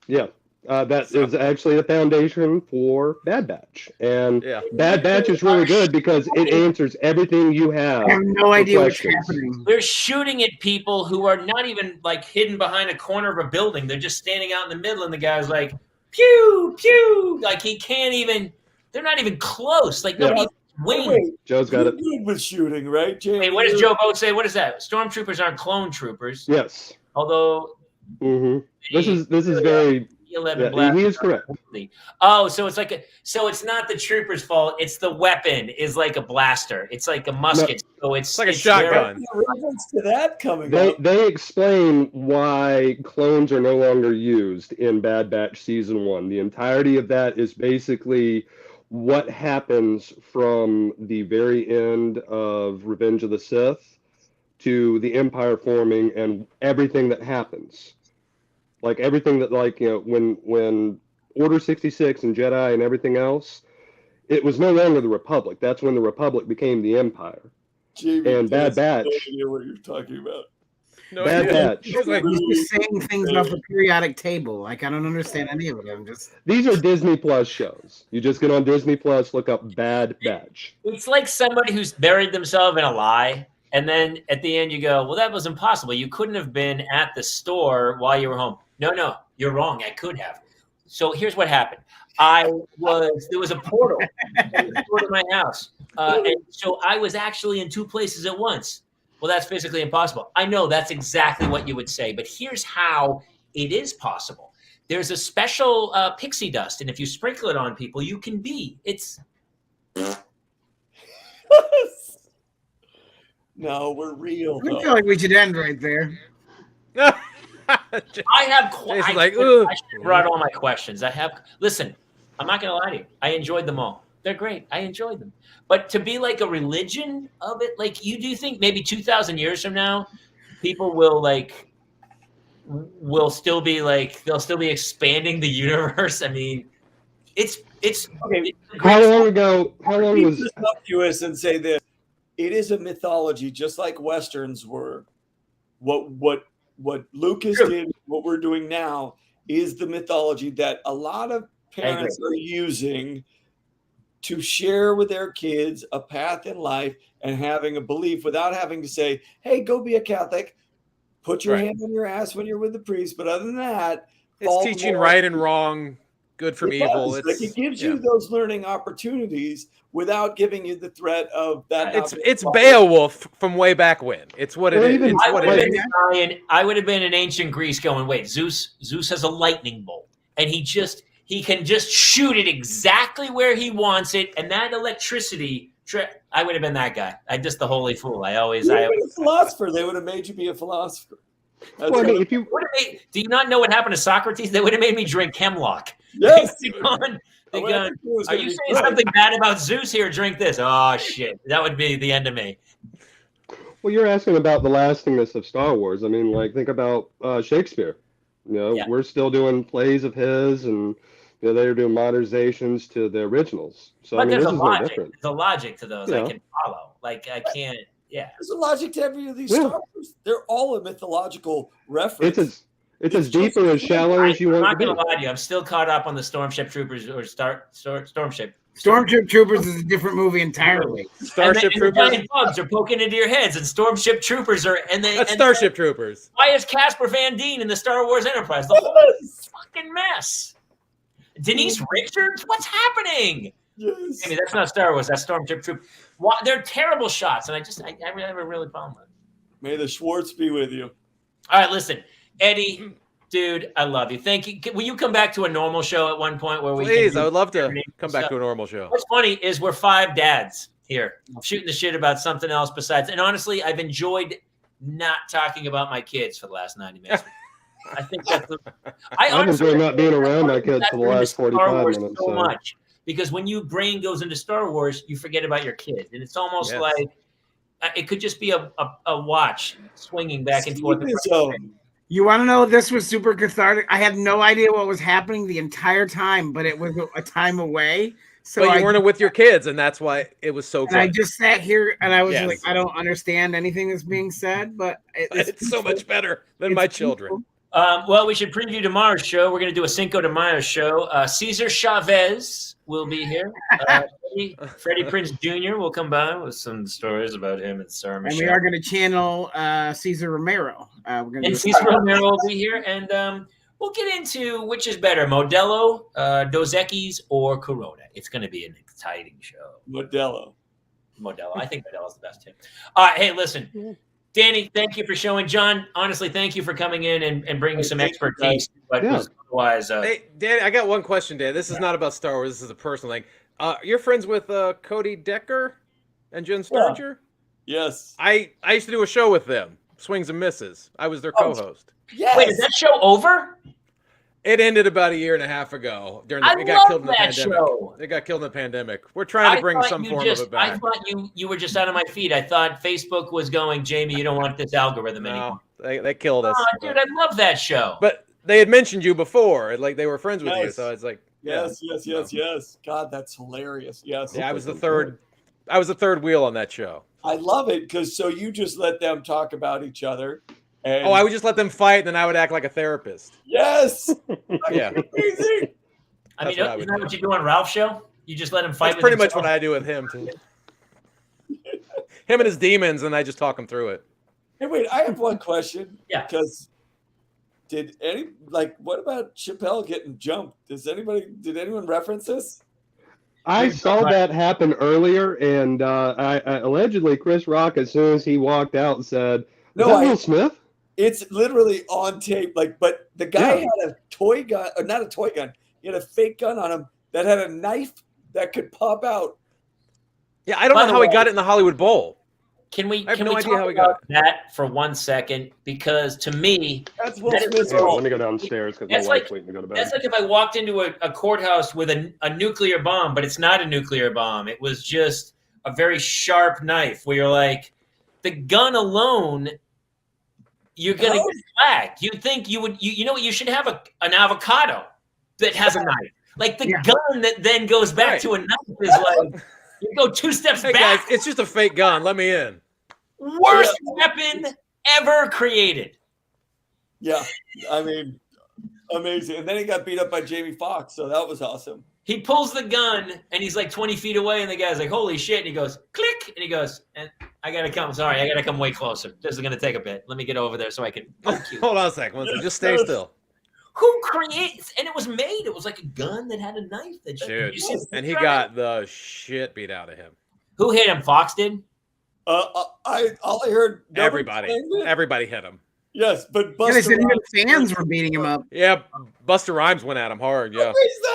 Yeah, that is actually the foundation for Bad Batch, and Bad Batch is really good because it answers everything you have. I have no idea what's happening. They're shooting at people who are not even like hidden behind a corner of a building. They're just standing out in the middle, and the guy's like, "Pew pew!" Like he can't even. They're not even close. Like nobody. Wait, Joe's got it. Good with shooting, right, Jamie? Hey, what does Joe Boat say? What is that? Stormtroopers aren't clone troopers. Yes. Although. This is very. 11 black. He is correct. Oh, so it's not the trooper's fault. It's the weapon is like a blaster. It's like a musket. No, so it's like a shotgun. Reference to that coming up. They explain why clones are no longer used in Bad Batch Season 1. The entirety of that is basically what happens from the very end of Revenge of the Sith to the Empire forming and everything that happens. Like everything that, when Order 66 and Jedi and everything else, it was no longer the Republic. That's when the Republic became the Empire. And Bad Batch. No idea what you're talking about. No, Bad Batch. He's just saying things off the periodic table. Like, I don't understand any of it. These are Disney Plus shows. You just get on Disney Plus, look up Bad Batch. It's like somebody who's buried themselves in a lie, and then at the end you go, well, that was impossible. You couldn't have been at the store while you were home. No, you're wrong. I could have. So here's what happened. There was a portal to my house. And so I was actually in 2 places at once. Well, that's physically impossible. I know that's exactly what you would say, but here's how it is possible. There's a special pixie dust, and if you sprinkle it on people, you can be. It's No, we're real. I feel like we should end right there. I have brought all my questions. Listen, I'm not gonna lie to you. I enjoyed them all. They're great. I enjoyed them. But to be like a religion of it, like do you think maybe 2,000 years from now, people will still be like they'll still be expanding the universe? I mean, it's okay. How long was up to us and say this? It is a mythology, just like Westerns were. What Lucas did, what we're doing now, is the mythology that a lot of parents are using to share with their kids a path in life and having a belief without having to say, hey, go be a Catholic, put your hand on your ass when you're with the priest. But other than that, it's teaching right and wrong, good from evil. It gives you those learning opportunities without giving you the threat of that. It's Beowulf from way back when. It's what it is. I would have been in ancient Greece going, wait, Zeus has a lightning bolt, and he can just shoot it exactly where he wants it, and that electricity. I would have been that guy. I'm just the holy fool. I always. A philosopher. They would have made you be a philosopher. Well, I mean, do you not know what happened to Socrates? They would have made me drink hemlock. Yes. Are you saying something bad about Zeus here? Drink this. Oh, shit. That would be the end of me. Well, you're asking about the lastingness of Star Wars. I mean, like, think about Shakespeare. We're still doing plays of his, and they're doing modernizations to the originals. So but I mean, there's this a is logic. no different. There's a logic to those I can follow. Like, I can't. Yeah. There's a logic to every of these Star Wars. They're all a mythological reference. It's as deep or as shallow as you want to be. I'm not going to lie to you. I'm still caught up on the Stormship Troopers or Stormship. Stormship Troopers is a different movie entirely. Starship Troopers. The bugs are poking into your heads, and Stormship Troopers are. That's Starship Troopers. Why is Casper Van Dien in the Star Wars Enterprise? The whole fucking mess. Denise Richards? What's happening? Yes. I mean, that's not Star Wars. That's Stormship Troopers. They're terrible shots, and I have a really problem with it. May the Schwartz be with you. All right, listen. Eddie, dude, I love you. Thank you. Will you come back to a normal show at one point where we Please, I would love to come back to a normal show. What's funny is we're 5 dads here shooting the shit about something else besides. And honestly, I've enjoyed not talking about my kids for the last 90 minutes. I think that's I've enjoyed not being around my kids for the last 45 minutes. So much. Because when your brain goes into Star Wars, you forget about your kids. And it's almost like it could just be a watch swinging back and forth. You want to know this was super cathartic? I had no idea what was happening the entire time, but it was a time away. So but you weren't with your kids, and that's why it was so good. I just sat here, and I was like, I don't understand anything that's being said, but it's so much better than my children. Well, we should preview tomorrow's show. We're going to do a Cinco de Mayo show. Cesar Chavez will be here. Freddie Prinze Jr. will come by with some stories about him and Sarah Michelle. And we are going to channel Cesar Romero. Cesar Romero will be here, and we'll get into which is better, Modelo, Dos Equis, or Corona. It's going to be an exciting show. Modelo. I think Modelo's the best too. All right, hey, listen. Danny, thank you for showing. John, honestly, thank you for coming in and bringing some expertise. But otherwise, hey, Danny, I got one question, Dan. This is not about Star Wars. This is a personal thing. You're friends with Cody Decker and Jen Starcher? Yes. I used to do a show with them, Swings and Misses. I was their co-host. Yes. Wait, is that show over? It ended about a year and a half ago. It got killed in the pandemic. It got killed in the pandemic. We're trying to bring some form of it back. I thought you were just out of my feed. I thought Facebook was going, Jamie, you don't want this algorithm anymore. They killed us. Oh, dude, I love that show. But they had mentioned you before, like they were friends with you. So I was like, yes. God, that's hilarious. Yes. Yeah, I was the third wheel on that show. I love it because so you just let them talk about each other. And I would just let them fight, and then I would act like a therapist. Yes. Yeah. Amazing. I mean, isn't that what you do on Ralph's show? You just let him fight. That's pretty much what I do with him too. Him and his demons, and I just talk him through it. Hey, wait, I have one question. Yeah. Because what about Chappelle getting jumped? Did anyone reference this? I saw that happen earlier, and I allegedly Chris Rock, as soon as he walked out, said, "Is that Will Smith?" It's literally on tape. But the guy had a toy gun, or not a toy gun. He had a fake gun on him that had a knife that could pop out. Yeah, I don't know how he got it in the Hollywood Bowl. Can we? I have can no we idea talk how he got about that for 1 second? Because to me, that's Will Smith's fault. Let me go downstairs because my wife's waiting to go to bed. That's like if I walked into a courthouse with a nuclear bomb, but it's not a nuclear bomb. It was just a very sharp knife where you're like, the gun alone, you're going to get flagged. You'd think you would, you know what, you should have an avocado that has a knife. Like the gun that then goes back to a knife is like, you go 2 steps back. Guys, it's just a fake gun. Let me in. Worst weapon ever created. Yeah, I mean, amazing. And then he got beat up by Jamie Foxx, so that was awesome. He pulls the gun, and he's like 20 feet away, and the guy's like, holy shit. And he goes, click. And he goes, and I got to come way closer. This is going to take a bit. Let me get over there so I can poke you. Hold on a second. Just stay still. Who creates? And it was made. It was like a gun that had a knife. Dude, and he got the shit beat out of him. Who hit him? Fox did? All I heard. Everybody hit him. Yes, but Buster fans were beating him up. Yeah, Buster Rhymes went at him hard. Yeah.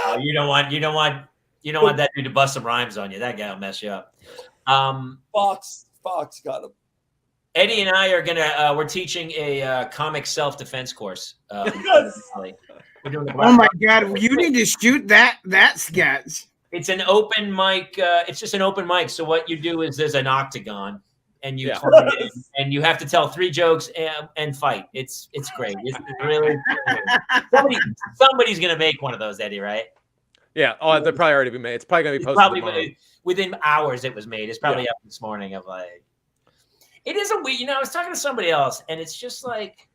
Oh, you don't want that dude to bust some rhymes on you. That guy will mess you up. Fox got him. Eddie and I are we're teaching a comic self-defense course. Yes. We're doing oh my God! You need to shoot that sketch. It's an open mic. It's just an open mic. So what you do is there's an octagon, and you turn it in, and you have to tell 3 jokes and fight. It's great. It's really somebody's gonna make one of those, Eddie, right? Yeah. Oh, they're probably already been made. It's probably gonna be posted tomorrow. Within hours. It was made. It's probably up this morning. Of like, it is a weird. I was talking to somebody else, and it's just like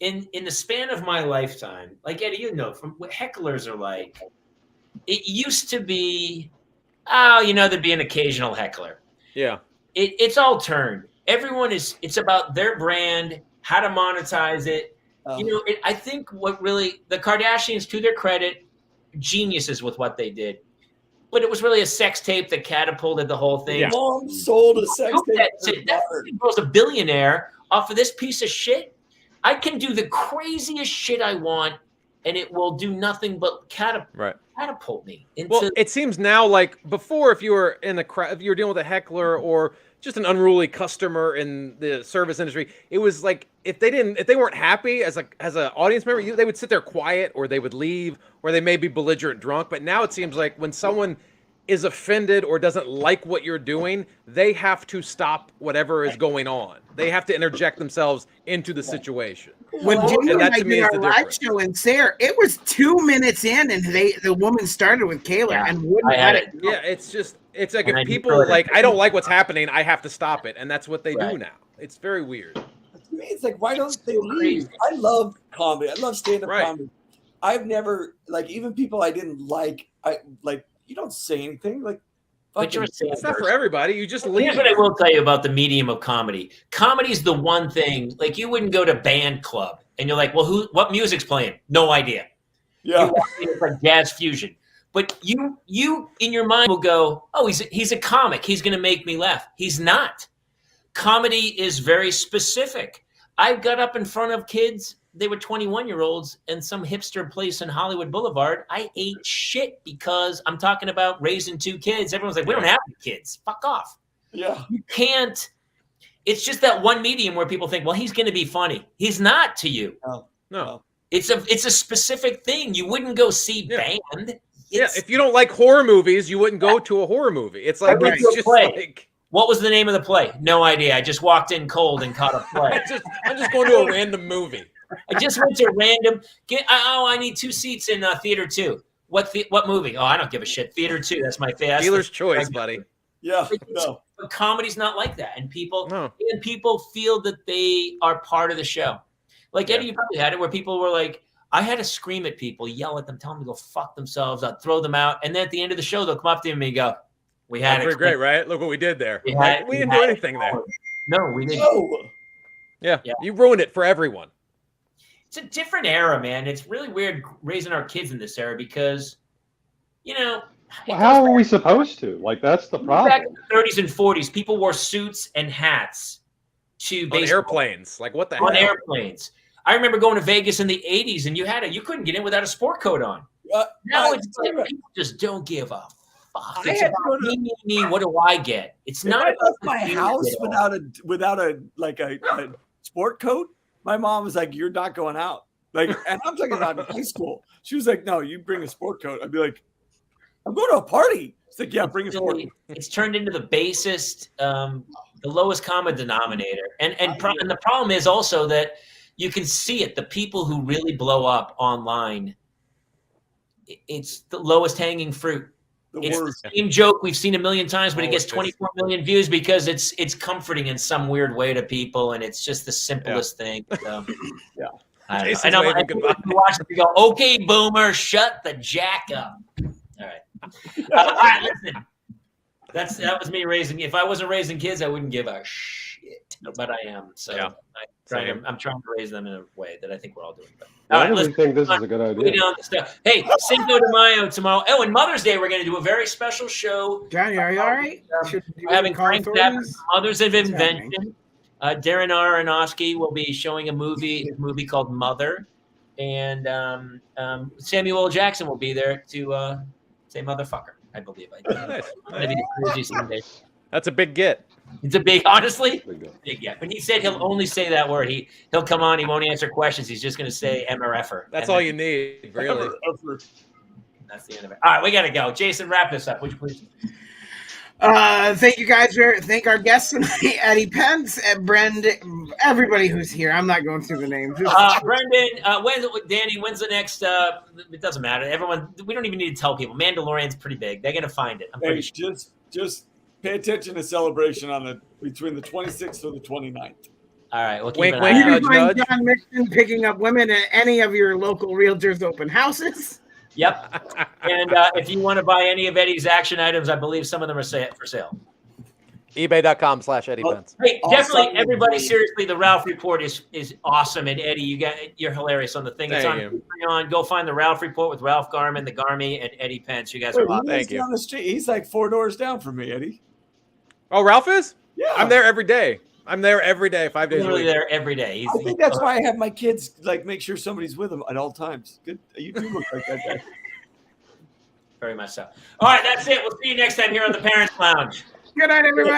in the span of my lifetime, like Eddie, from what hecklers are like. It used to be, there'd be an occasional heckler. Yeah. It's all turned. It's about their brand, how to monetize it. I think what really, the Kardashians, to their credit, geniuses with what they did. But it was really a sex tape that catapulted the whole thing. Yeah. Mom sold a sex tape. That girl's a billionaire off of this piece of shit. I can do the craziest shit I want, and it will do nothing but catapult me into. Well, it seems now like before, if you were in the crowd, if you were dealing with a heckler or just an unruly customer in the service industry, it was like if they weren't happy as an audience member, they would sit there quiet, or they would leave, or they may be belligerent drunk. But now it seems like when someone is offended or doesn't like what you're doing, they have to stop whatever is going on. They have to interject themselves into the situation. When Jimmy and I did our live show in Sayre, it was 2 minutes in, and the woman started with Kayla and wouldn't let it go. Yeah, it's like if people like, I don't like what's happening, I have to stop it, and that's what they do now. It's very weird. To me, it's like, why don't they leave? I love comedy. I love stand-up comedy. I've never, like, even people I didn't like, you don't say anything. Like, but it's not for everybody. You just leave. Here's what I will tell you about the medium of comedy. Comedy is the one thing, like, you wouldn't go to band club and you're like, well, what music's playing? No idea. Yeah. It's like jazz fusion. But you in your mind will go, oh, he's a comic. He's going to make me laugh. He's not. Comedy is very specific. I got up in front of kids. They were 21-year-olds in some hipster place in Hollywood Boulevard. I ate shit because I'm talking about raising 2 kids. Everyone's like, we don't have kids. Fuck off. Yeah. You can't. It's just that one medium where people think, well, he's going to be funny. He's not to you. No. It's a specific thing. You wouldn't go see band. If you don't like horror movies, you wouldn't go to a horror movie. It's like, it's just like. What was the name of the play? No idea. I just walked in cold and caught a play. I'm just going to a random movie. I just went to random. I need 2 seats in theater 2. What movie? Oh, I don't give a shit. Theater 2. That's my favorite. Dealer's choice, buddy. Yeah. No. But comedy's not like that, and people feel that they are part of the show. Like Eddie, you probably had it where people were like, I had to scream at people, yell at them, tell them to go fuck themselves. I'd throw them out, and then at the end of the show, they'll come up to me and go, "We had it. Great, right? Look what we did there. We didn't do anything there. No, we didn't. No. Yeah, you ruined it for everyone. It's a different era, man. It's really weird raising our kids in this era because, Well, how are we supposed to? Like, that's the problem. Back in the 30s and 40s, people wore suits and hats to on airplanes. Like, what the hell? On airplanes. I remember going to Vegas in the 80s, and you couldn't get in without a sport coat on. Now it's like people just don't give a fuck. It's about me. What do I get? It's not about my house without a sport coat. My mom was like, "You're not going out." Like, and I'm talking about in high school. She was like, "No, you bring a sport coat." I'd be like, "I'm going to a party." It's like, "Yeah, bring a sport coat." It's turned into the basest, the lowest common denominator, and the problem is also that you can see it. The people who really blow up online, it's the lowest hanging fruit. It's the same joke we've seen a million times, but it gets 24 million views because it's comforting in some weird way to people, and it's just the simplest thing. So, yeah. I know. I watch it, you go, "Okay, boomer, shut the jack up." All right. All right, listen. That was me raising. If I wasn't raising kids, I wouldn't give a shit. But I am. So I'm trying to raise them in a way that I think we're all doing. But, I really think this is a good idea. Hey, Cinco de Mayo tomorrow. Oh, and Mother's Day, we're going to do a very special show. Johnny, are you all right? We're having Frank Zappa, Mothers of Invention. Darren Aronofsky will be showing a movie called Mother. And Samuel L. Jackson will be there to say motherfucker, I believe. That's a big get. It's a big, honestly, big get. But he said he'll only say that word. He'll come on. He won't answer questions. He's just going to say MRFer. That's all you need, really. That's the end of it. All right, we got to go. Jason, wrap this up, would you please? Thank you guys. Thank our guests tonight, Eddie Pence and Brendan, everybody who's here. I'm not going through the names. Brendan, Danny, when's the next? It doesn't matter. Everyone, we don't even need to tell people. Mandalorian's pretty big. They're gonna find it. I'm pretty sure. Just pay attention to celebration between the 26th or the 29th. All right, we'll keep wink, an wink, eye You out. can find John Mixon picking up women at any of your local realtors' open houses. Yep. And if you want to buy any of Eddie's action items, I believe some of them are for sale. eBay.com/Eddie Pence. Hey, definitely, everybody, seriously, the Ralph Report is awesome. And Eddie, you're hilarious on the thing. It's on Patreon. Go find the Ralph Report with Ralph Garman, the Garmy, and Eddie Pence. You guys are awesome. Thank you. On the street. He's like 4 doors down from me, Eddie. Oh, Ralph is? Yeah. I'm there every day. I'm there every day, 5 days a week. There every day. I think that's why I have my kids make sure somebody's with them at all times. Good, you do look like that guy. Very much so. All right, that's it. We'll see you next time here on the Parents Lounge. Good night, everybody.